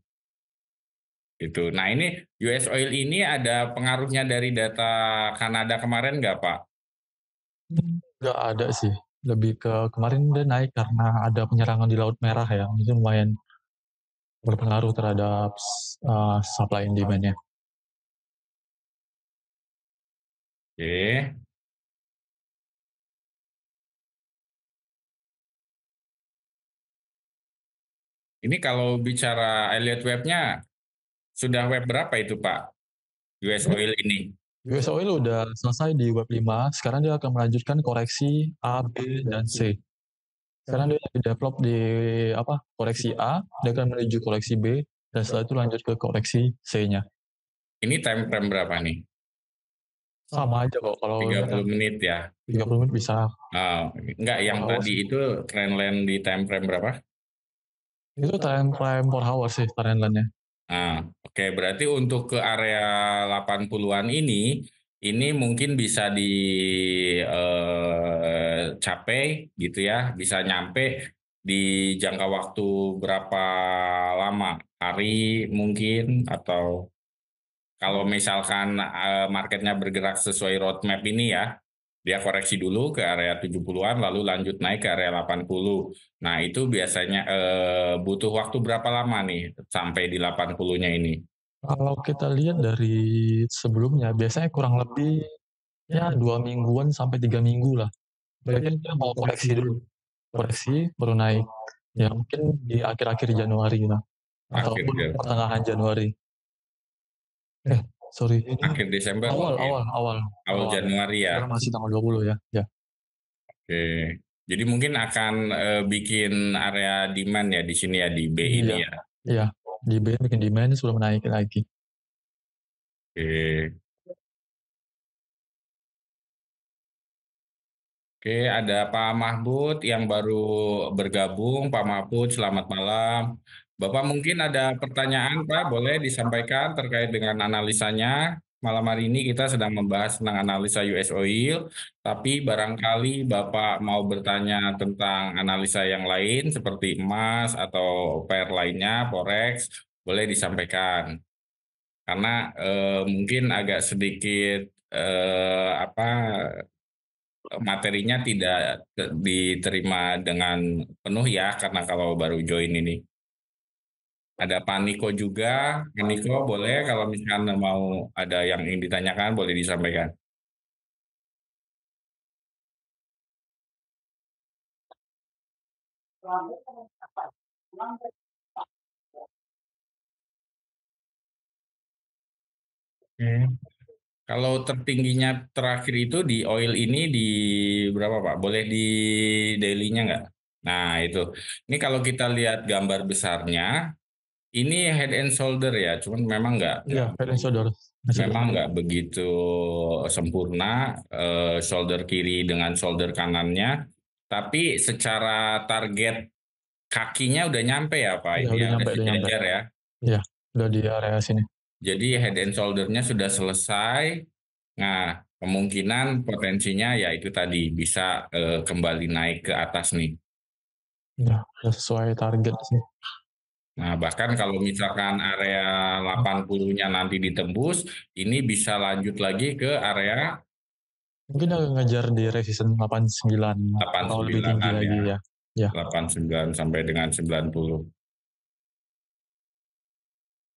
Gitu. Nah ini US Oil ini ada pengaruhnya dari data Kanada kemarin nggak Pak? Nggak ada sih. Lebih ke kemarin dia naik karena ada penyerangan di Laut Merah ya. Itu lumayan berpengaruh terhadap supply and demand-nya. Oke. Ini kalau bicara Elliott Web-nya sudah web berapa itu Pak? US Oil ini? US Oil udah selesai di web 5, sekarang dia akan melanjutkan koreksi A, B, dan C. Sekarang dia lagi develop di koreksi A, dia akan menuju koreksi B, dan setelah itu lanjut ke koreksi C-nya. Ini time frame berapa nih? Sama aja kok kalau 30 menit ya. 30 menit bisa. Enggak, yang Per hour tadi sih. itu trendline di time frame berapa? Itu time frame per hour sih trendline-nya. Oke, berarti untuk ke area 80-an ini mungkin bisa dicapai gitu ya, bisa nyampe di jangka waktu berapa lama? Hari mungkin, atau kalau misalkan marketnya bergerak sesuai roadmap ini ya, dia koreksi dulu ke area 70-an lalu lanjut naik ke area 80. Nah, itu biasanya butuh waktu berapa lama nih sampai di 80-nya ini? Kalau kita lihat dari sebelumnya, biasanya kurang lebih ya 2 mingguan sampai 3 minggu lah. Berarti dia mau koreksi dulu, koreksi baru naik. Ya mungkin di akhir-akhir Januari lah, ataupun Akhir pertengahan Januari. Sorry, ini akhir Desember awal mungkin. Awal Januari ya. Sekarang masih tanggal 20 ya. Ya. Oke. Jadi mungkin akan bikin area demand ya di sini ya, di B ini ya. Iya, di B bikin demand sudah menaik lagi. Oke. Oke, ada Pak Mahfud yang baru bergabung. Pak Mahfud, selamat malam. Bapak mungkin ada pertanyaan, Pak, boleh disampaikan terkait dengan analisanya. Malam hari ini kita sedang membahas tentang analisa US Oil, tapi barangkali Bapak mau bertanya tentang analisa yang lain seperti emas atau pair lainnya, forex, boleh disampaikan. Karena mungkin agak sedikit materinya tidak diterima dengan penuh ya, karena kalau baru join ini. Ada Pak Niko juga. Pak Niko boleh kalau misalnya mau ada yang ingin ditanyakan boleh disampaikan. Kalau tertingginya terakhir itu di oil ini di berapa Pak? Boleh di daily-nya nggak? Nah itu. Ini kalau kita lihat gambar besarnya, ini head and shoulder ya, cuman memang nggak Iya, head and shoulder. memang nggak begitu sempurna, shoulder kiri dengan shoulder kanannya, tapi secara target kakinya udah nyampe ya Pak, Iya, ini udah ya nyampe, udah sejajar ya. Iya, udah di area sini. Jadi head and shoulder-nya sudah selesai. Nah, kemungkinan potensinya ya itu tadi bisa kembali naik ke atas nih. Ya, udah sesuai target sih. Nah, bahkan kalau misalkan area 80-nya nanti ditembus, ini bisa lanjut lagi ke area Mungkin agak ngejar di resisten 89 atau lebih tinggi 89-an lagi ya. ya. 89 sampai dengan 90.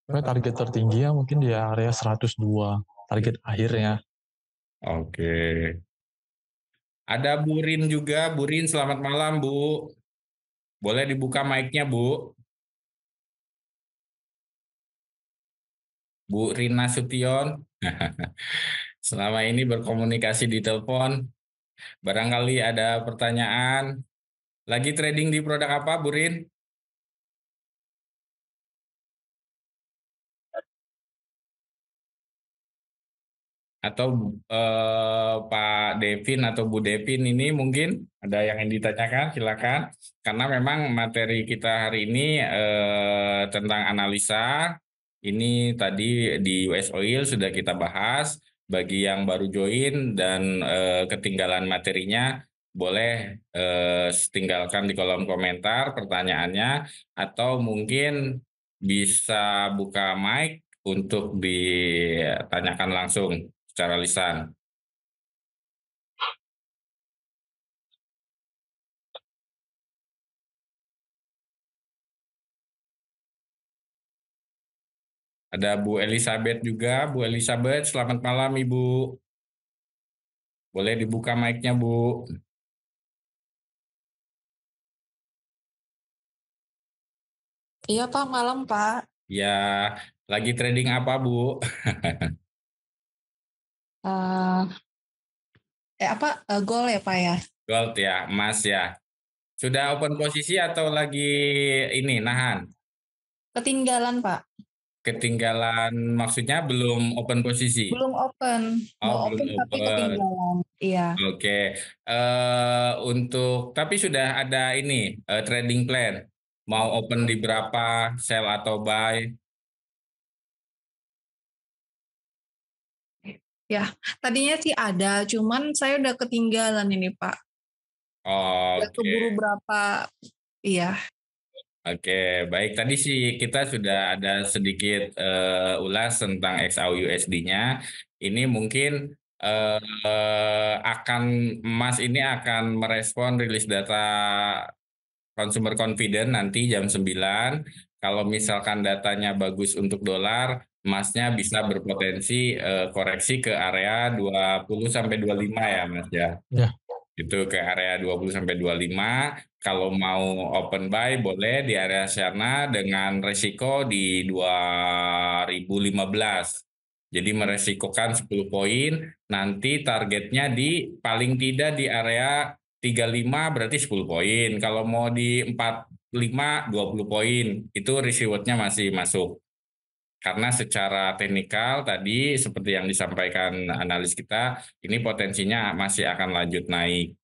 Karena target tertinggi ya mungkin di area 102 target akhirnya. Oke. Ada Bu Rin juga. Bu Rin, selamat malam, Bu. Boleh dibuka mic-nya, Bu. Bu Rina Sution. Selama ini berkomunikasi di telepon. Barangkali ada pertanyaan. Lagi trading di produk apa, Bu Rin? Atau Pak Devin atau Bu Devin ini mungkin ada yang ingin ditanyakan, silakan. Karena memang materi kita hari ini tentang analisa, ini tadi di US Oil sudah kita bahas. Bagi yang baru join dan ketinggalan materinya, boleh tinggalkan di kolom komentar pertanyaannya, atau mungkin bisa buka mic untuk ditanyakan langsung secara lisan. Ada Bu Elizabeth juga. Bu Elizabeth, selamat malam Ibu. Boleh dibuka mic-nya Bu. Iya Pak, malam Pak. Ya, lagi trading apa Bu? Gold ya Pak ya? Gold ya, emas ya. Sudah open posisi atau lagi ini nahan? Ketinggalan, Pak. Ketinggalan maksudnya belum open posisi? Belum open. Mau Oh, belum open tapi open. ketinggalan. Iya. Oke. Tapi sudah ada ini trading plan. Mau open di berapa, sell atau buy? Ya, tadinya sih ada, cuman saya udah ketinggalan ini, Pak. Udah Oke. keburu berapa, iya. Oke, baik. Tadi sih kita sudah ada sedikit ulas tentang XAUUSD-nya. Ini mungkin Mas ini akan merespon rilis data consumer confidence nanti jam 9. Kalau misalkan datanya bagus untuk dolar, Masnya bisa berpotensi koreksi ke area 20 sampai 25 ya, Mas ya. Ya. Itu ke area 20 sampai 25. Kalau mau open buy boleh di area sana dengan resiko di 2015. Jadi meresikokan 10 poin, nanti targetnya di paling tidak di area 35 berarti 10 poin. Kalau mau di 45 20 poin, itu rewardnya masih masuk. Karena secara teknikal tadi seperti yang disampaikan analis kita, ini potensinya masih akan lanjut naik.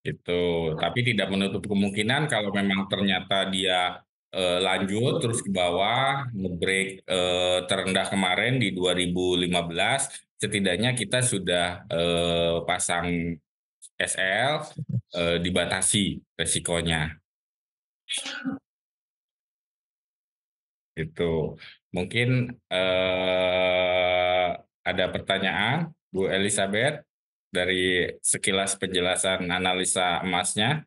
Itu, tapi tidak menutup kemungkinan kalau memang ternyata dia lanjut terus ke bawah, nge-break terendah kemarin di 2015, setidaknya kita sudah pasang SL dibatasi resikonya. Itu mungkin ada pertanyaan, Bu Elizabeth, dari sekilas penjelasan analisa emasnya.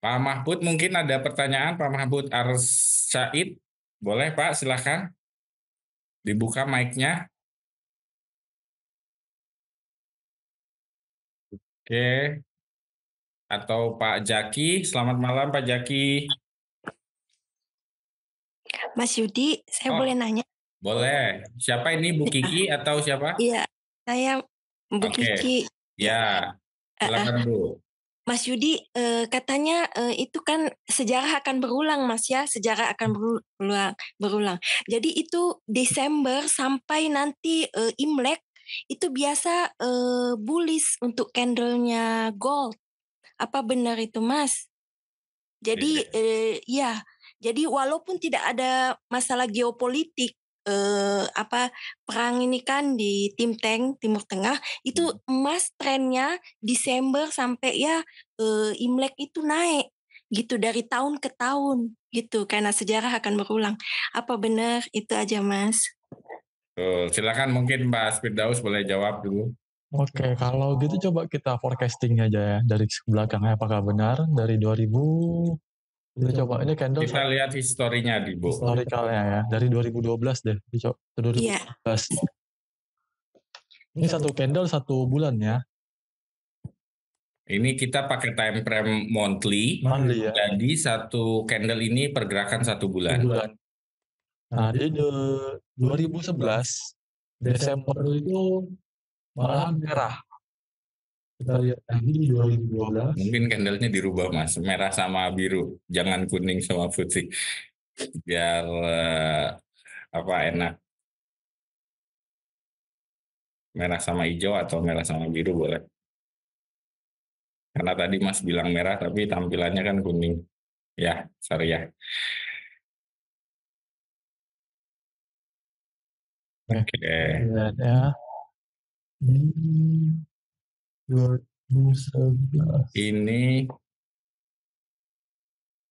Pak Mahfud mungkin ada pertanyaan, Pak Mahfud Arsyad. Boleh Pak, silakan. Dibuka mic-nya. Oke. Atau Pak Jaki, selamat malam Pak Jaki. Mas Yudi, saya boleh nanya? Boleh. Siapa ini, Bu Kiki atau siapa? Iya, saya Bu Kiki. Ya, silakan Bu. Mas Yudi, katanya itu kan sejarah akan berulang, Mas ya, sejarah akan berulang. Jadi itu Desember sampai nanti Imlek itu biasa bullish untuk candlenya gold. Apa benar itu, Mas? Jadi ya, jadi walaupun tidak ada masalah geopolitik, perang ini kan di Timur Tengah, itu emas trennya Desember sampai ya Imlek itu naik gitu dari tahun ke tahun gitu karena sejarah akan berulang. Apa benar itu aja, Mas? Silakan mungkin Mbak Firdaus boleh jawab dulu. Oke, kalau gitu coba kita forecasting aja ya dari belakangnya apakah benar dari 2000. Kita coba ini candle Kita lihat historinya di Bu. Historicalnya ya dari 2012 deh, dicoba 2012. Iya. Ini satu candle 1 bulan ya. Ini kita pakai time frame monthly ya. Jadi satu candle ini pergerakan 1 bulan. Nah, di 2011 Desember itu malah merah. Kita lihat lagi di 2012. Mungkin candlenya dirubah Mas, merah sama biru, jangan kuning sama putih. Biar enak. Merah sama hijau atau merah sama biru boleh. Karena tadi Mas bilang merah tapi tampilannya kan kuning. Ya, sorry ya. Oke. Ya. 2011. Ini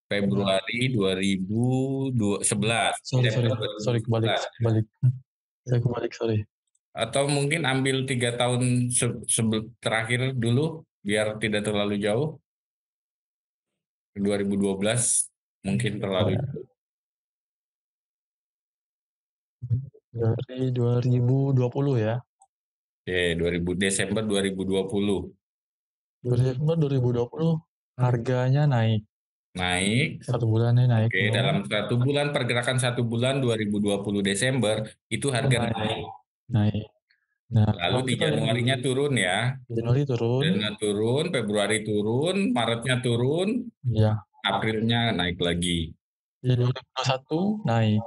Februari 2011. Sorry kebalik. Saya kebalik, sorry. Atau mungkin ambil 3 tahun terakhir dulu biar tidak terlalu jauh. 2012 mungkin terlalu jauh. Dari 2020 ya. Oke, Desember 2020. Desember 2020 harganya naik. naik. 1 bulan nih naik. Oke, dalam 1 bulan, pergerakan 1 bulan 2020 Desember itu harga naik. Naik. Nah, Lalu di Januarinya turun ya. Januari turun. Januari turun, Februari turun, Maretnya turun, Iya. Aprilnya naik lagi. Di 2021 naik.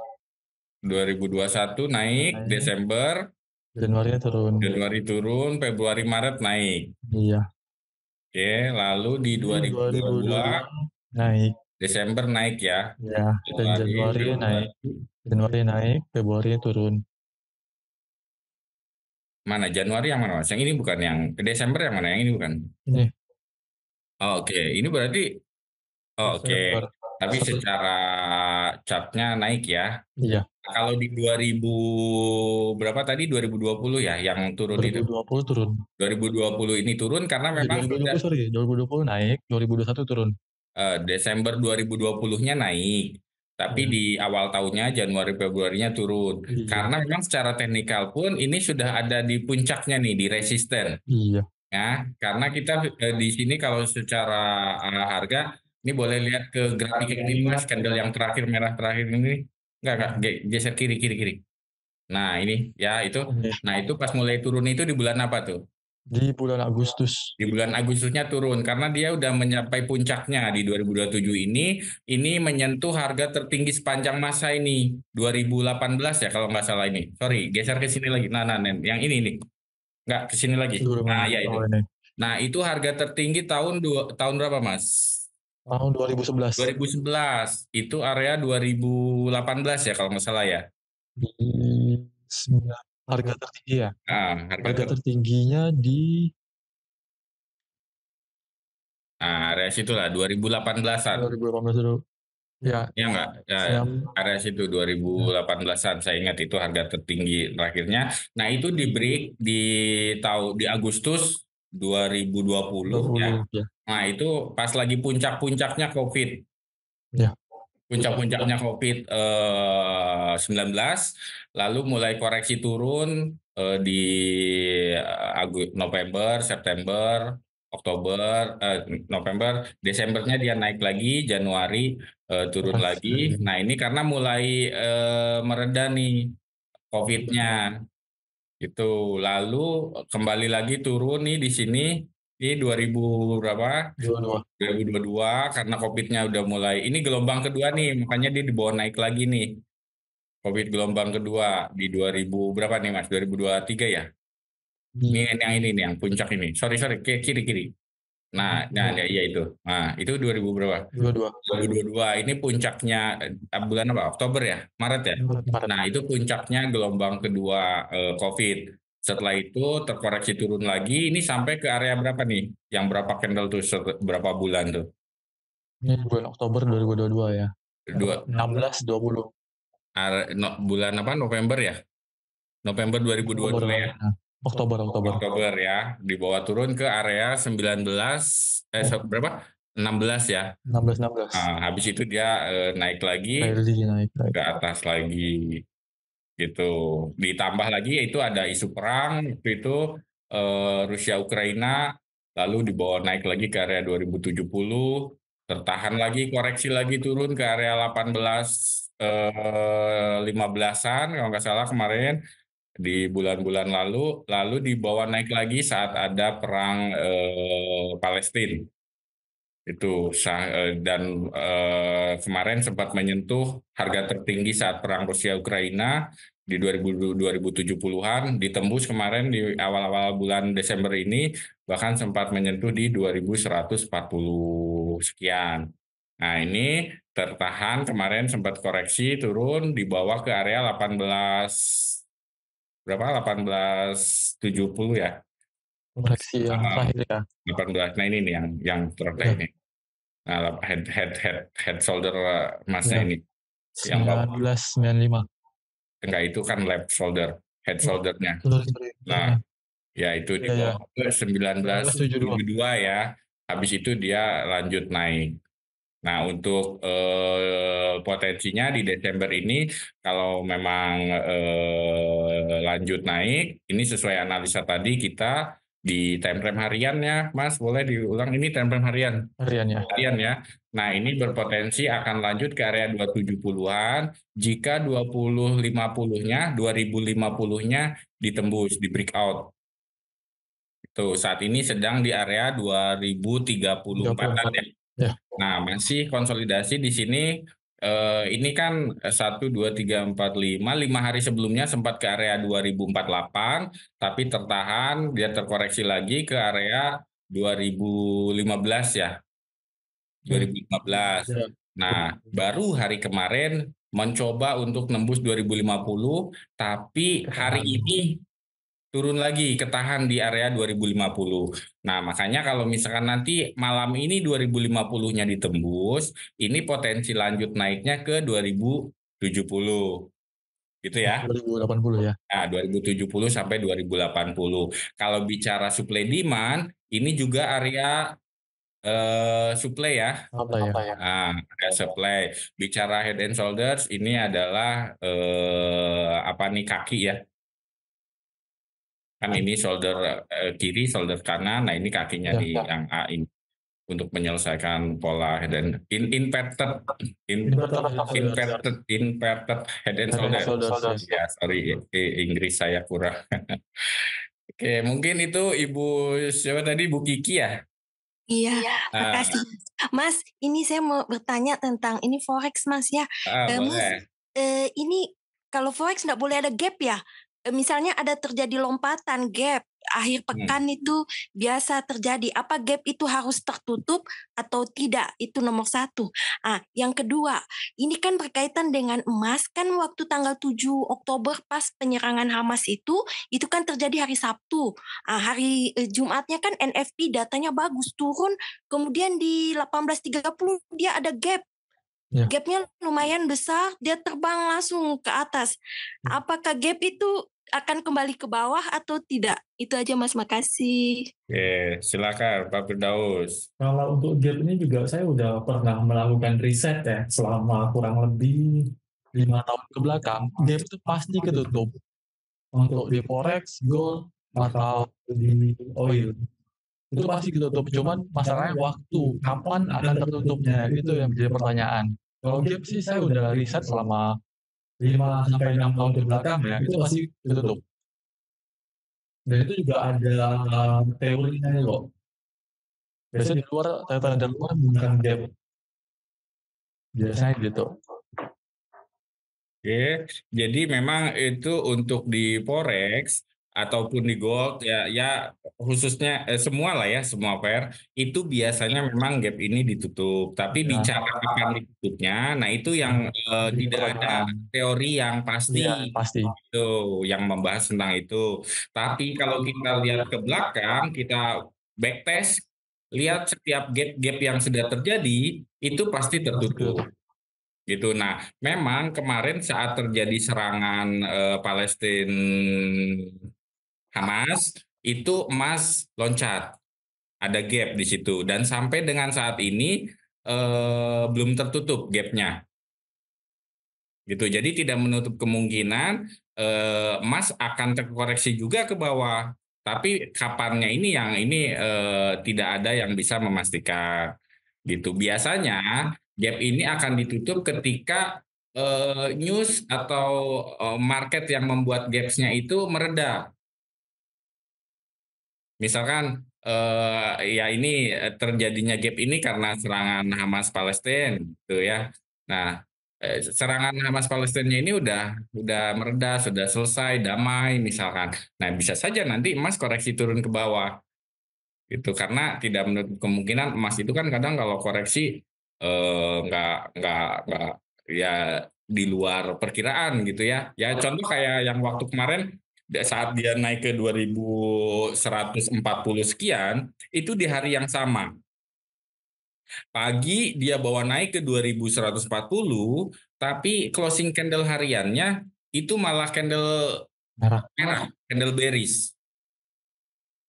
2021 naik, Desember, Januari turun. Januari turun, Februari, Maret naik. Iya. Oke, lalu di 2022 naik. Desember naik ya. Ya, dan Januari naik. Januari naik, Februari turun. Mana Januari yang mana Mas? Yang ini bukan, yang Desember yang mana? Yang ini bukan? Ini. Oh, oke, ini berarti oke. Desember. Tapi secara chartnya naik ya. Iya. Kalau di 2000 berapa tadi, 2020 ya yang turun itu. 2020 turun. 2020 ini turun karena memang 2020 naik, 2021 turun. Desember 2020-nya naik. Tapi di awal tahunnya Januari Februarinya turun. Iya. Karena memang secara teknikal pun ini sudah ada di puncaknya nih, di resisten. Iya. Ya, karena kita di sini kalau secara harga ini boleh lihat ke grafik yang ini Mas, candle yang terakhir merah terakhir ini. Enggak, geser kiri kiri kiri. Nah, ini ya itu. Nah, itu pas mulai turun itu di bulan apa tuh? Di bulan Agustus. Di bulan Agustusnya turun karena dia udah mencapai puncaknya di 2027 ini menyentuh harga tertinggi sepanjang masa ini 2018 ya kalau nggak salah ini. Sorry, geser ke sini lagi. Nah, Nen, yang ini nih. Nggak ke sini lagi. Nah, ya itu. Nah, itu harga tertinggi tahun berapa, Mas? Tahun 2011. 2011. Itu area 2018 ya kalau nggak salah ya. Harga tertinggi ya. Harga tertingginya di area situ lah 2018-an. 2018 dulu. Ya. Ya enggak, ya, area situ 2018-an saya ingat itu harga tertinggi terakhirnya. Nah, itu di break di Agustus 2020 ya. Nah, itu pas lagi puncak-puncaknya COVID. Ya. Puncak-puncaknya COVID-19, lalu mulai koreksi turun di November, September, Oktober, November, Desembernya dia naik lagi, Januari turun lagi. Nah, ini karena mulai mereda nih COVID-nya. Itu lalu kembali lagi turun nih di sini di 2022 karena COVID-nya udah mulai. Ini gelombang kedua nih, makanya dia dibawa naik lagi nih. COVID gelombang kedua di 2000 berapa nih Mas? 2023 ya? Ini yang ini nih yang puncak ini. Sorry kiri. Nah, ya itu. Nah, itu 2000 berapa? 2022. Ini puncaknya bulan apa? Oktober ya? Maret ya? Nah, itu puncaknya gelombang kedua COVID. Setelah itu terkoreksi turun lagi. Ini sampai ke area berapa nih? Yang berapa candle tuh? Berapa bulan tuh? Ini bulan Oktober 2022 ya. 16-20. Bulan apa? November ya? November 2022 ya? Oktober ya, di bawah turun ke area 19 berapa? 16 ya. 16. Nah, habis itu dia naik lagi ke atas lagi gitu. Ditambah lagi itu ada isu perang itu Rusia Ukraina, lalu dibawa naik lagi ke area 2070, tertahan lagi, koreksi lagi turun ke area 18 15-an kalau nggak salah kemarin di bulan-bulan lalu dibawa naik lagi saat ada perang Palestina itu dan kemarin sempat menyentuh harga tertinggi saat perang Rusia Ukraina di 2070-an ditembus kemarin di awal-awal bulan Desember ini bahkan sempat menyentuh di 2140 sekian. Nah, ini tertahan kemarin sempat koreksi turun dibawa ke area 1870 ya. Koreksi yang terakhir ya. 18. Nah, ini nih yang terakhir ini. Nah, head shoulder emasnya ini. 1995. Enggak, itu kan left shoulder, head shouldernya. Nah, ya itu di bawah ke 1972 ya. Habis itu dia lanjut naik. Nah, untuk potensinya di Desember ini, kalau memang lanjut naik, ini sesuai analisa tadi kita Di time frame harian ya, Mas, boleh diulang, ini time frame harian. Harian ya. Harian ya. Nah, ini berpotensi akan lanjut ke area 270-an jika 2050-nya, 2050-nya ditembus, di breakout. Tuh, saat ini sedang di area 2034-an ya. Ya. Nah, masih konsolidasi di sini. Ini kan 1, 2, 3, 4, 5. 5 hari sebelumnya sempat ke area 2048, tapi tertahan, dia terkoreksi lagi ke area 2015 ya. 2015. Ya. Nah, baru hari kemarin mencoba untuk nembus 2050, tapi hari ini turun lagi, ketahan di area 2050. Nah, makanya kalau misalkan nanti malam ini 2050-nya ditembus, ini potensi lanjut naiknya ke 2070. Gitu ya. 2080 ya. Nah, 2070 sampai 2080. Kalau bicara supply demand, ini juga area supply ya. Apa ya? Nah, ada supply. Bicara head and shoulders, ini adalah apa nih, kaki ya. Kan ini shoulder kiri, shoulder kanan. Nah, ini kakinya Ya. di yang A ini untuk menyelesaikan pola head and inverted head and shoulders. Ya, sorry, Inggris saya kurang. Oke, mungkin itu Ibu siapa tadi, Bu Kiki ya? Iya, Ah, makasih. Mas, ini saya mau bertanya tentang ini forex, Mas ya. Mas, boleh. ini kalau forex nggak boleh ada gap ya? Misalnya ada terjadi lompatan gap akhir pekan itu biasa terjadi. Apa gap itu harus tertutup atau tidak? Itu nomor 1. Yang kedua, ini kan berkaitan dengan emas, kan waktu tanggal 7 Oktober pas penyerangan Hamas itu kan terjadi hari Sabtu. Hari Jumatnya kan NFP datanya bagus, turun, kemudian di 18.30 dia ada gap. Ya. Gapnya lumayan besar, dia terbang langsung ke atas. Apakah gap itu akan kembali ke bawah atau tidak? Itu aja, Mas, makasih. Oke, silakan Pak Firdaus. Kalau untuk gap ini juga saya udah pernah melakukan riset ya selama kurang lebih 5 tahun ke belakang. Gap itu pasti ketutup untuk di forex, gold, atau di oil. Itu pasti ketutup. Cuman masalahnya waktu, kapan akan tertutupnya, itu yang menjadi pertanyaan. Kalau gap sih saya udah riset selama 5-6 tahun ke belakang ya, itu pasti ketutup. Dan itu juga ada teorinya nih loh. Biasanya di luar, tanda luar bukan gap. Biasanya gitu. Oke, jadi memang itu untuk di forex ataupun di gold ya khususnya semua lah ya, semua pair itu biasanya memang gap ini ditutup. Tapi bicara kapan ditutupnya, nah itu yang tidak ada teori yang pasti. Iya, pasti. Itu yang membahas tentang itu. Tapi kalau kita lihat ke belakang, kita backtest, lihat setiap gap yang sudah terjadi itu pasti tertutup. Gitu. Nah, memang kemarin saat terjadi serangan Palestina Hamas itu emas loncat, ada gap di situ dan sampai dengan saat ini belum tertutup gapnya. Gitu. Jadi tidak menutup kemungkinan emas akan terkoreksi juga ke bawah. Tapi kapannya ini yang ini tidak ada yang bisa memastikan. Gitu. Biasanya gap ini akan ditutup ketika news atau market yang membuat gapsnya itu mereda. Misalkan ya ini terjadinya gap ini karena serangan Hamas Palestina, gitu ya. Nah, serangan Hamas Palestina ini udah mereda, sudah selesai, damai misalkan. Nah, bisa saja nanti emas koreksi turun ke bawah. Itu karena tidak menutup kemungkinan emas itu kan kadang kalau koreksi nggak ya di luar perkiraan gitu ya. Ya contoh kayak yang waktu kemarin saat dia naik ke 2140 sekian, itu di hari yang sama. Pagi dia bawa naik ke 2140, tapi closing candle hariannya itu malah candle merah, candle bearish.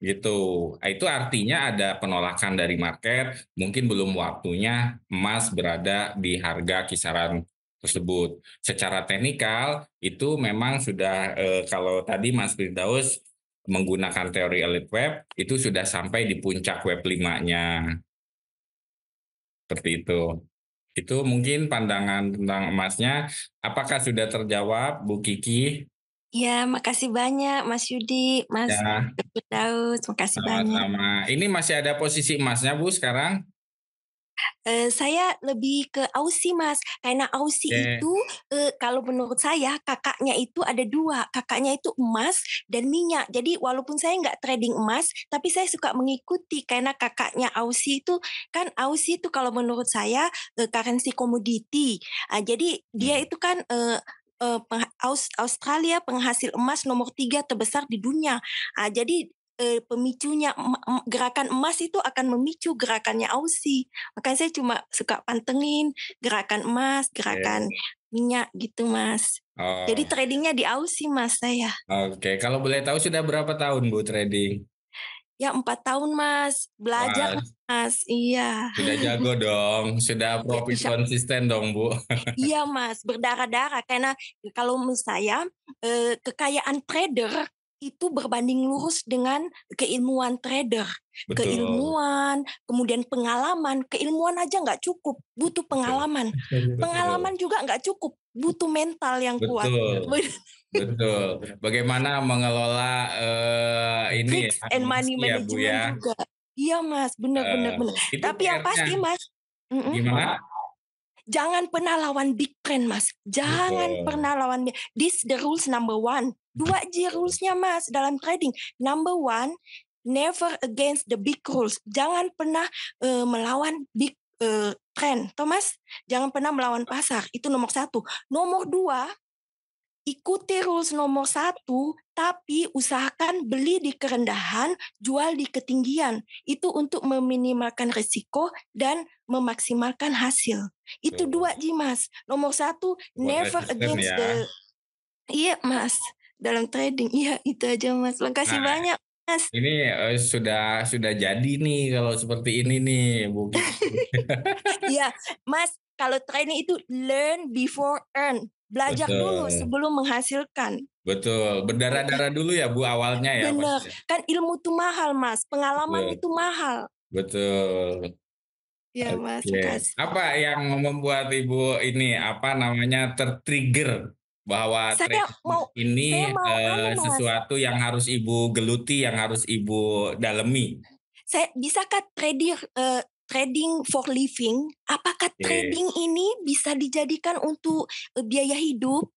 Gitu. Itu artinya ada penolakan dari market, mungkin belum waktunya emas berada di harga kisaran tersebut. Secara teknikal itu memang sudah kalau tadi Mas Firdaus menggunakan teori elite web itu sudah sampai di puncak web 5-nya. Seperti itu. Itu mungkin pandangan tentang emasnya. Apakah sudah terjawab, Bu Kiki? Ya, makasih banyak Mas Yudi, Mas Ya, Daud, makasih banyak. sama-sama. Ini masih ada posisi emasnya, Bu, sekarang? Saya lebih ke Aussie Mas, karena Aussie Oke. itu kalau menurut saya kakaknya itu ada 2, kakaknya itu emas dan minyak. Jadi walaupun saya nggak trading emas, tapi saya suka mengikuti karena kakaknya Aussie itu kan Aussie itu kalau menurut saya currency commodity. Jadi dia itu kan Australia penghasil emas nomor 3 terbesar di dunia. Jadi pemicunya gerakan emas itu akan memicu gerakannya Aussie. Makanya saya cuma suka pantengin gerakan emas, gerakan minyak gitu Mas. Oh, Jadi tradingnya di Aussie Mas saya. oke. Kalau boleh tahu sudah berapa tahun, Bu, trading? Ya 4 tahun Mas. Belajar Wah, Mas. Iya. sudah jago dong. Sudah profit konsisten dong, Bu. Iya Mas, berdarah-darah. Karena kalau menurut saya kekayaan trader itu berbanding lurus dengan keilmuan trader. Betul. Keilmuan, kemudian pengalaman. Keilmuan aja nggak cukup, butuh pengalaman. Pengalaman juga nggak cukup, butuh mental yang kuat. Betul. Betul. Bagaimana mengelola ini Tricks and money ya, Bu, ya? management juga. Iya Mas, benar-benar. Itu Tapi yang pasti Mas, gimana? jangan pernah lawan big trend Mas. Jangan pernah lawan. This the rules number 1. 2G rulesnya Mas dalam trading. Number 1, never against the big rules. Jangan pernah melawan big trend. Thomas, jangan pernah melawan pasar. Itu nomor 1. Nomor 2, ikuti rules nomor 1, tapi usahakan beli di kerendahan, jual di ketinggian. Itu untuk meminimalkan risiko dan memaksimalkan hasil. Itu 2G Mas. Nomor 1, never against the... Iya Mas, dalam trading. Iya, itu aja Mas. Makasih banyak Mas. Ini sudah jadi nih kalau seperti ini nih, Bu. Iya, Mas, kalau trading itu learn before earn. Belajar dulu sebelum menghasilkan. Betul, berdarah-darah dulu ya Bu awalnya ya. Bener, kan ilmu itu mahal Mas, pengalaman itu mahal. Betul. Ya Mas, makasih. Apa yang membuat Ibu ini tertrigger bahwa ini sesuatu yang harus Ibu geluti, yang harus Ibu dalemi? Saya bisakah trading for living? Apakah trading ini bisa dijadikan untuk biaya hidup?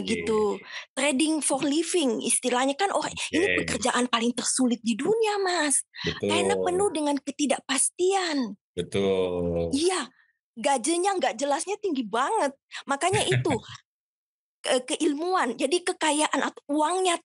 Gitu. Trading for living istilahnya kan ini pekerjaan paling tersulit di dunia Mas. Betul. Karena penuh dengan ketidakpastian. Betul. Iya, gajinya nggak jelasnya tinggi banget. Makanya itu keilmuan. Jadi kekayaan atau uangnya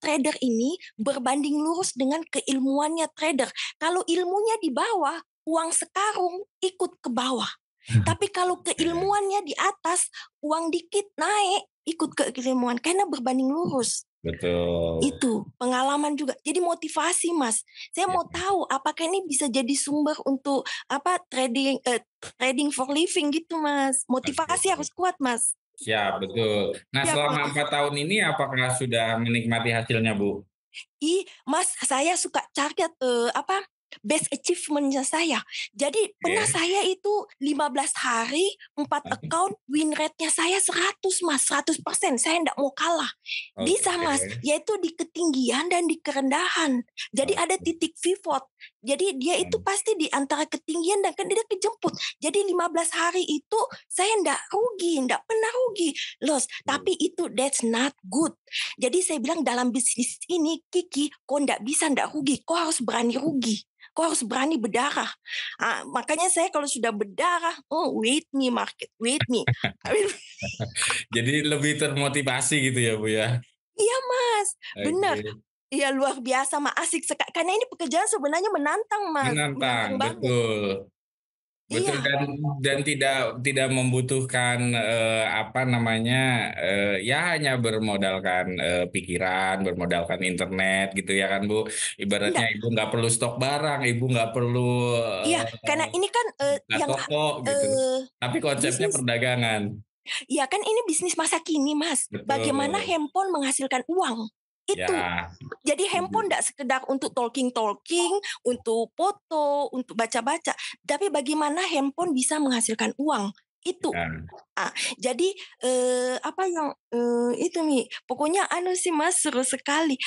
trader ini berbanding lurus dengan keilmuannya trader. Kalau ilmunya di bawah, uang sekarung ikut ke bawah. Tapi kalau keilmuannya di atas, uang dikit naik, ikut ke keilmuan karena berbanding lurus. Betul. Itu pengalaman juga. Jadi motivasi Mas. Saya mau tahu apakah ini bisa jadi sumber untuk trading for living gitu Mas. Motivasi harus kuat Mas. Ya betul. Nah selama 4 tahun ini apakah sudah menikmati hasilnya Bu? Mas, saya suka target best achievement-nya saya. Jadi pernah saya itu 15 hari 4 account win rate-nya saya 100 Mas, 100%. Saya enggak mau kalah. Bisa Mas, yaitu di ketinggian dan di kerendahan. Jadi ada titik pivot. Jadi dia itu pasti di antara ketinggian dan dia kejemput. Jadi 15 hari itu saya enggak pernah rugi. Loss, tapi itu that's not good. Jadi saya bilang dalam bisnis ini Kiki, kau enggak rugi, kau harus berani rugi. Kau harus berani berdarah. Makanya saya kalau sudah berdarah, wait me market, wait me. Jadi lebih termotivasi gitu ya Bu ya? Iya Mas, benar. Iya luar biasa Mas, asik sekali. Karena ini pekerjaan sebenarnya menantang Mas. Menantang betul. Betul dan tidak membutuhkan ya hanya bermodalkan pikiran, bermodalkan internet gitu ya kan Bu. Ibaratnya Ibu nggak perlu stok barang, Ibu nggak perlu karena ini kan yang toko gitu. Tapi konsepnya perdagangan. Iya kan ini bisnis masa kini Mas. Betul. Bagaimana handphone menghasilkan uang? Itu. Ya. Jadi handphone tidak sekedar untuk talking, untuk foto, untuk baca-baca, tapi bagaimana handphone bisa menghasilkan uang. Itu. Ya. Jadi apa yang itu nih, pokoknya sih Mas, seru sekali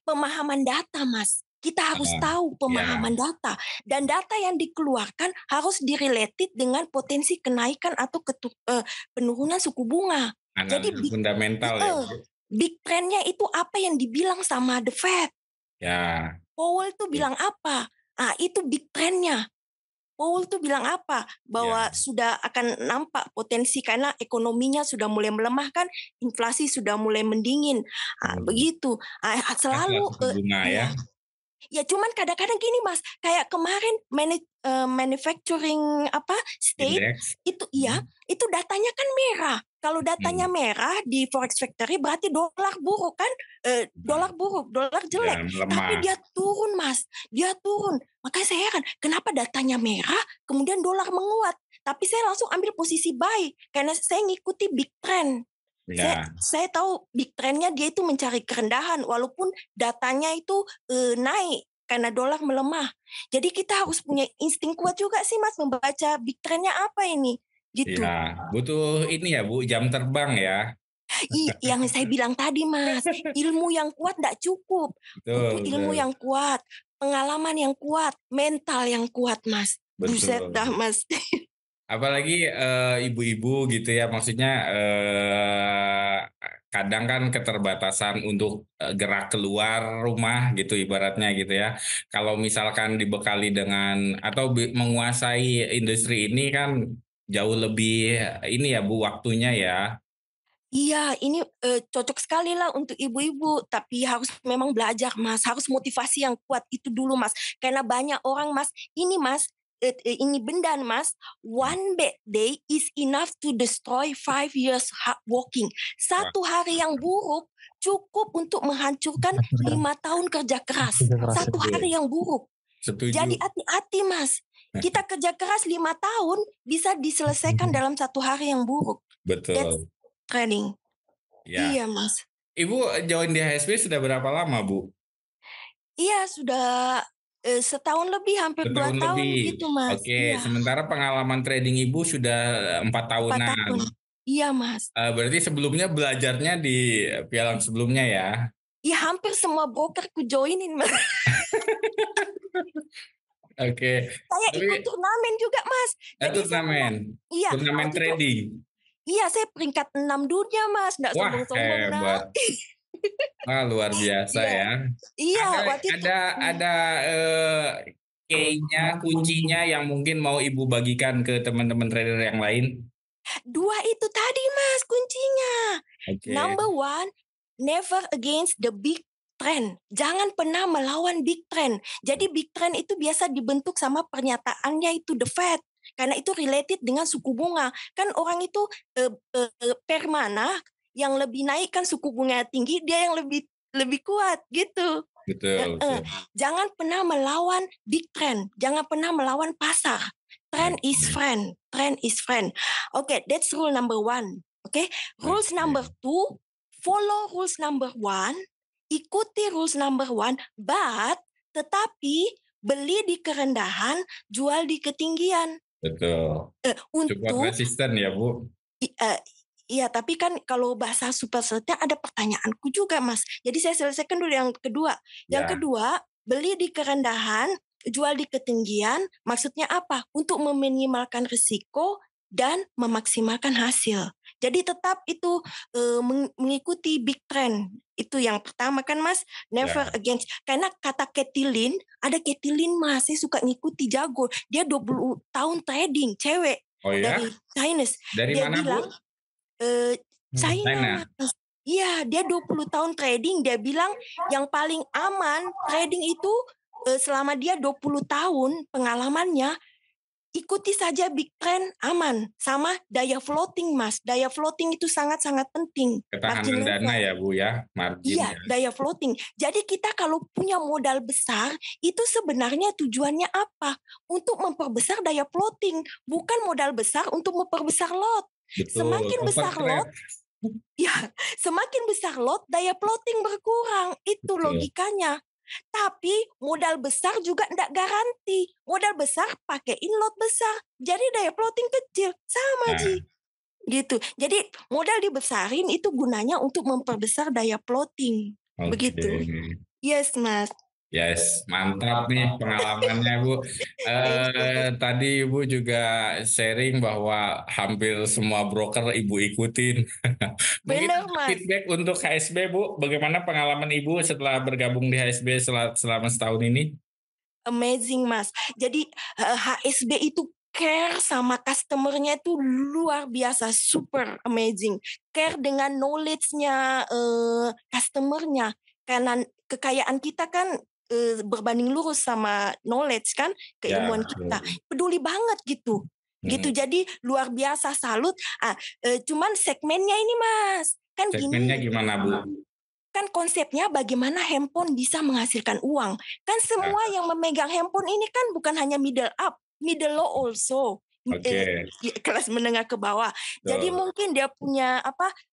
pemahaman data Mas. Kita harus tahu pemahaman data, dan data yang dikeluarkan harus direlated dengan potensi kenaikan atau penurunan suku bunga. Jadi fundamental ya. Big trend-nya itu apa yang dibilang sama The Fed. Ya. Powell tuh bilang apa? Itu big trend-nya. Powell tuh bilang apa? Bahwa sudah akan nampak potensi karena ekonominya sudah mulai melemah kan, inflasi sudah mulai mendingin. Begitu. Selalu bunga ya. Ya cuman kadang-kadang gini Mas, kayak kemarin manufacturing state Index. itu itu datanya kan merah. Kalau datanya merah di Forex Factory berarti dolar buruk kan? Dolar buruk, dolar jelek. Ya, tapi dia turun Mas, dia turun. Makanya saya heran, kenapa datanya merah kemudian dolar menguat? Tapi saya langsung ambil posisi buy karena saya ngikuti big trend. Ya. Saya tahu big trend-nya dia itu mencari kerendahan walaupun datanya itu naik karena dolar melemah. Jadi kita harus punya insting kuat juga sih Mas membaca big trend-nya apa ini. Gitu. Ya, butuh ini ya Bu, jam terbang ya. Yang saya bilang tadi Mas, ilmu yang kuat tidak cukup. Butuh ilmu yang kuat, pengalaman yang kuat, mental yang kuat Mas. Buset dah Mas. Apalagi ibu-ibu gitu ya, maksudnya kadang kan keterbatasan untuk gerak keluar rumah gitu ibaratnya gitu ya. Kalau misalkan dibekali dengan atau menguasai industri ini kan jauh lebih ini ya Bu waktunya ya. Iya, ini cocok sekali lah untuk ibu-ibu, tapi harus memang belajar Mas, harus motivasi yang kuat itu dulu Mas. Karena banyak orang Mas, ini Mas, ini benda Mas, one bad day is enough to destroy 5 years hard working. Satu hari yang buruk cukup untuk menghancurkan 5 tahun kerja keras. Satu hari yang buruk. Setuju. Jadi hati-hati Mas, kita kerja keras 5 tahun bisa diselesaikan dalam 1 hari yang buruk. Betul. Training. Ya. Iya Mas. Ibu join di HSP sudah berapa lama Bu? Iya sudah setahun lebih, hampir 2 tahun gitu Mas. Oke, sementara pengalaman trading Ibu sudah 4 tahunan. 4 tahun. Iya Mas. Berarti sebelumnya belajarnya di pialang sebelumnya ya? Iya hampir semua broker ku joinin Mas. Oke. Saya ikut turnamen juga Mas. Turnamen? Iya. Turnamen trading? Iya saya peringkat 6 dunia Mas. Nggak sombong-sombong hebat. Luar biasa ya. Iya. Ada key-nya, kuncinya yang mungkin mau Ibu bagikan ke teman-teman trader yang lain? 2 itu tadi Mas kuncinya. Number 1, never against the big trend. Jangan pernah melawan big trend. Jadi big trend itu biasa dibentuk sama pernyataannya itu The Fed. Karena itu related dengan suku bunga. Kan orang itu per mana yang lebih naik kan suku bunga tinggi, dia yang lebih kuat gitu. Betul. Jangan pernah melawan big trend. Jangan pernah melawan pasar. Trend is friend. Trend is friend. Okay, that's rule number 1. Okay, rules number 2, follow rules number 1, ikuti rules number 1, but tetapi beli di kerendahan, jual di ketinggian. Betul. Support resisten ya Bu. Iya, tapi kan kalau bahasa super setnya ada pertanyaanku juga Mas. Jadi saya selesaikan dulu yang kedua. Yang kedua, beli di kerendahan, jual di ketinggian, maksudnya apa? Untuk meminimalkan risiko dan memaksimalkan hasil. Jadi tetap itu mengikuti big trend. Itu yang pertama kan Mas, never against. Karena kata Caitlin, ada Caitlin Mas, saya suka ngikuti jago. Dia 20 tahun trading, cewek. Dari Chinese. Dari dia mana bilang, Bu? China. Iya, dia 20 tahun trading, dia bilang yang paling aman trading itu selama dia 20 tahun pengalamannya, ikuti saja big trend aman. Sama daya floating Mas. Daya floating itu sangat-sangat penting. Ketahanan dana ya Bu ya, margin. Iya, daya floating. Jadi kita kalau punya modal besar, itu sebenarnya tujuannya apa? Untuk memperbesar daya floating. Bukan modal besar untuk memperbesar lot. Betul. Semakin besar lot, Ya, semakin besar lot, daya plotting berkurang. Itu Betul. logikanya. Tapi modal besar juga enggak garanti. Modal besar pakaiin lot besar. Jadi daya plotting kecil. Sama, Nah, Ji. Gitu. Jadi modal dibesarin itu gunanya untuk memperbesar daya plotting. oke. Begitu. Yes, Mas. Yes, mantap nih pengalamannya Bu. Thank you. Tadi Ibu juga sharing bahwa hampir semua broker Ibu ikutin. Mungkin Bener, ada Mas. feedback untuk HSB Bu, bagaimana pengalaman Ibu setelah bergabung di HSB selama setahun ini? Amazing, Mas. Jadi HSB itu care sama customernya itu luar biasa, super amazing. Care dengan knowledge-nya customernya. Karena kekayaan kita kan berbanding lurus sama knowledge kan, keilmuan kita. Peduli banget gitu. Gitu. Jadi luar biasa, salut. Cuman segmennya ini, Mas. Kan Segmennya gini. gimana Bu? Kan konsepnya bagaimana handphone bisa menghasilkan uang. Kan semua yang memegang handphone ini kan bukan hanya middle up, middle low also. Oke. Kelas menengah ke bawah. Jadi mungkin dia punya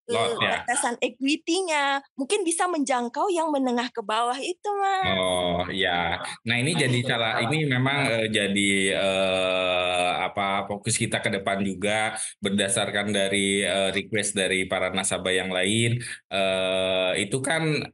Lot, ya. batasan equity-nya mungkin bisa menjangkau yang menengah ke bawah itu, Mas. Oh ya, nah ini jadi ini memang jadi fokus kita ke depan juga berdasarkan dari request dari para nasabah yang lain. Itu kan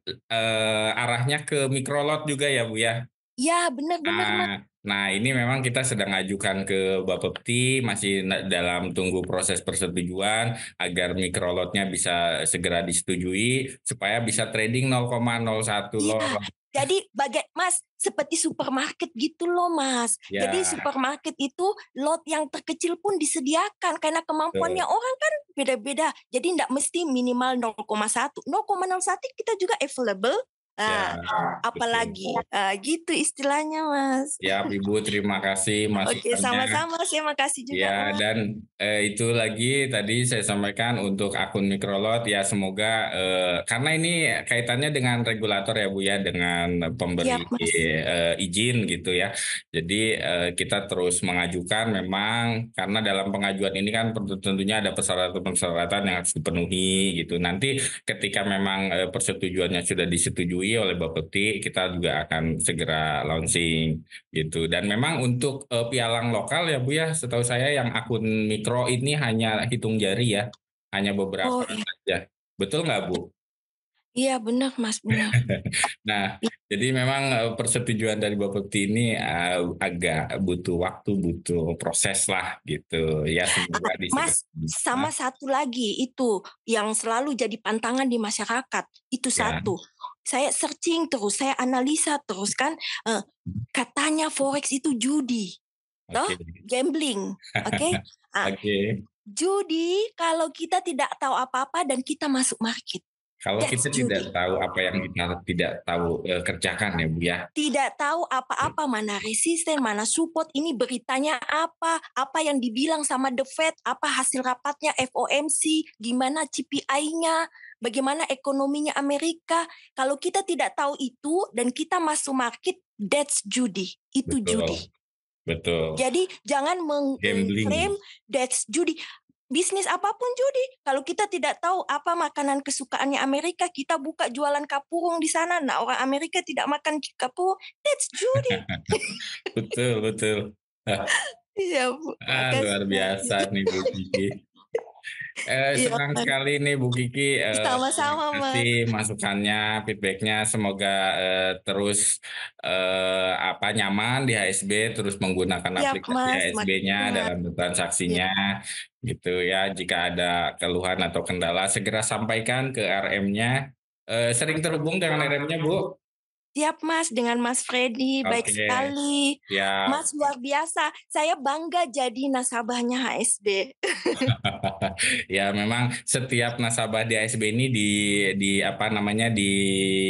arahnya ke microlot juga ya Bu ya. Ya, benar-benar, Mas. Nah, ini memang kita sedang ajukan ke Bapepti, masih dalam tunggu proses persetujuan agar mikrolotnya bisa segera disetujui supaya bisa trading 0,01 lot. Jadi Mas, seperti supermarket gitu loh, Mas. Ya. Jadi supermarket itu lot yang terkecil pun disediakan karena kemampuannya orang kan beda-beda. Jadi tidak mesti minimal 0,1. 0,01 kita juga available. Apalagi gitu istilahnya, Mas. Ya, Ibu, terima kasih masukannya. Oke, sama-sama, saya makasih juga. Ya, Mas. dan itu lagi tadi saya sampaikan untuk akun mikrolot ya, semoga karena ini kaitannya dengan regulator ya Bu ya, dengan pemberi izin gitu ya. Jadi kita terus mengajukan memang karena dalam pengajuan ini kan tentunya ada persyaratan-persyaratan yang harus dipenuhi gitu. Nanti ketika memang persetujuannya sudah disetujui oleh Bapepti, kita juga akan segera launching gitu. Dan memang untuk pialang lokal ya Bu ya, setahu saya yang akun mikro ini hanya hitung jari ya, hanya beberapa saja. Betul nggak Bu? Iya benar Mas, benar. Nah, jadi memang persetujuan dari Bapepti ini agak butuh waktu, butuh proses lah gitu. Ya semoga Mas, sama satu lagi itu yang selalu jadi pantangan di masyarakat, itu satu. Saya searching terus, saya analisa terus kan, katanya forex itu judi, toh gambling, oke? Judi kalau kita tidak tahu apa-apa dan kita masuk market. Kalau kita tidak tahu apa yang kita tidak tahu kerjakan ya Bu ya. Tidak tahu apa-apa, mana resisten, mana support, ini beritanya apa yang dibilang sama The Fed, apa hasil rapatnya FOMC, gimana CPI-nya, bagaimana ekonominya Amerika. Kalau kita tidak tahu itu dan kita masuk market, that's judi. Itu judi. Betul. Jadi jangan mengklaim that's judi. Bisnis apapun judi. Kalau kita tidak tahu apa makanan kesukaannya Amerika, kita buka jualan kapurung di sana. Nah, orang Amerika tidak makan kapurung, that's judi. Betul. Iya, Bu. Luar biasa nih Bu Kiki. Senang sekali nih Bu Kiki. Sama-sama, Mas. Masukannya, feedbacknya, semoga terus nyaman di HSB, terus menggunakan aplikasi HSB-nya dalam transaksinya, gitu ya. Jika ada keluhan atau kendala, segera sampaikan ke RM-nya. Sering terhubung dengan RM-nya Bu? Siap Mas, dengan Mas Freddy, baik sekali. Mas luar biasa, saya bangga jadi nasabahnya HSB. Ya memang setiap nasabah di HSB ini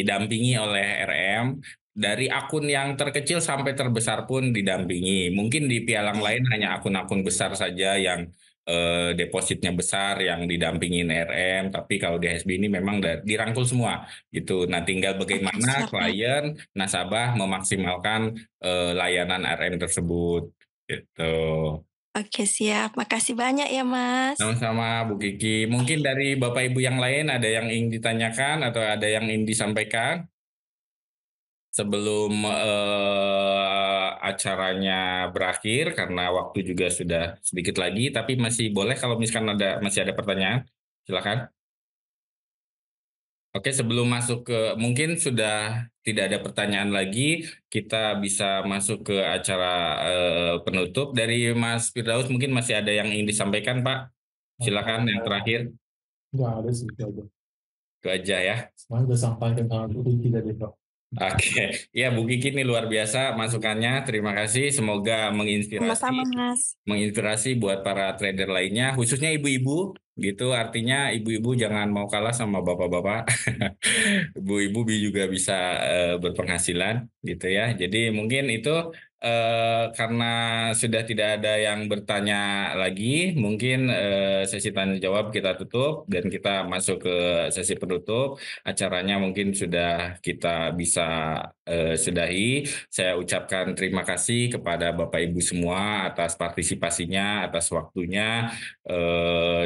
didampingi oleh RM. Dari akun yang terkecil sampai terbesar pun didampingi. Mungkin di pialang lain hanya akun-akun besar saja yang depositnya besar yang didampingin RM, tapi kalau di HSB ini memang dirangkul semua gitu. Nah, tinggal bagaimana klien nasabah memaksimalkan layanan RM tersebut gitu. Oke, siap. Makasih banyak ya, Mas. Sama-sama Bu Kiki. Mungkin dari Bapak Ibu yang lain ada yang ingin ditanyakan atau ada yang ingin disampaikan sebelum acaranya berakhir karena waktu juga sudah sedikit lagi, tapi masih boleh kalau misalkan masih ada pertanyaan, silakan. Oke, sebelum masuk ke mungkin sudah tidak ada pertanyaan lagi, kita bisa masuk ke acara penutup. Dari Mas Firdaus mungkin masih ada yang ingin disampaikan, Pak. Silakan yang terakhir. Nggak ada sih, itu aja. Itu aja ya. Semuanya udah sampaikan sama Bu Kiki tadi, Pak. Oke, ya Bu Kiki ini luar biasa masukannya. Terima kasih. Semoga Sama-sama, Mas. menginspirasi buat para trader lainnya, khususnya ibu-ibu gitu. Artinya ibu-ibu jangan mau kalah sama bapak-bapak. Ibu-ibu juga bisa berpenghasilan gitu ya. Jadi mungkin itu karena sudah tidak ada yang bertanya lagi, mungkin sesi tanya jawab kita tutup dan kita masuk ke sesi penutup. Acaranya mungkin sudah kita bisa sudahi. Saya ucapkan terima kasih kepada Bapak Ibu semua atas partisipasinya, atas waktunya.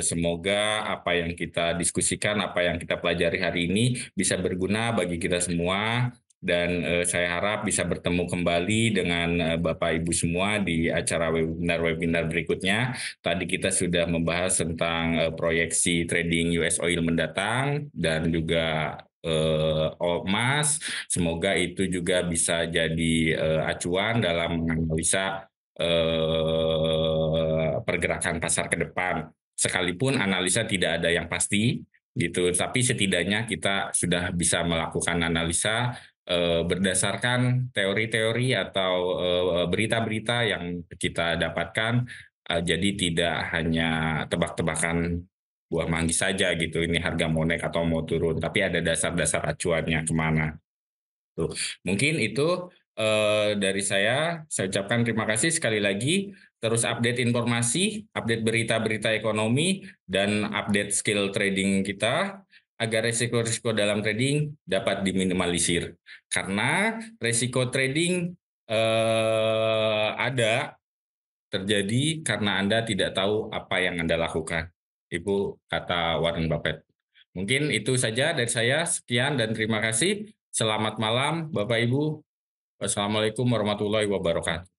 Semoga apa yang kita diskusikan, apa yang kita pelajari hari ini bisa berguna bagi kita semua. Dan saya harap bisa bertemu kembali dengan Bapak Ibu semua di acara webinar berikutnya. Tadi kita sudah membahas tentang proyeksi trading US oil mendatang dan juga emas. Semoga itu juga bisa jadi acuan dalam menganalisa pergerakan pasar ke depan. Sekalipun analisa tidak ada yang pasti, gitu. Tapi setidaknya kita sudah bisa melakukan analisa berdasarkan teori-teori atau berita-berita yang kita dapatkan. Jadi tidak hanya tebak-tebakan buah manggis saja gitu. Ini harga mau naik atau mau turun, tapi ada dasar-dasar acuannya kemana. Tuh. Mungkin itu dari saya ucapkan terima kasih sekali lagi. Terus update informasi, update berita-berita ekonomi, dan update skill trading kita agar risiko-risiko dalam trading dapat diminimalisir. Karena risiko trading ada terjadi karena Anda tidak tahu apa yang Anda lakukan. Itu kata Warren Buffett. Mungkin itu saja dari saya. Sekian dan terima kasih. Selamat malam Bapak Ibu. Wassalamualaikum warahmatullahi wabarakatuh.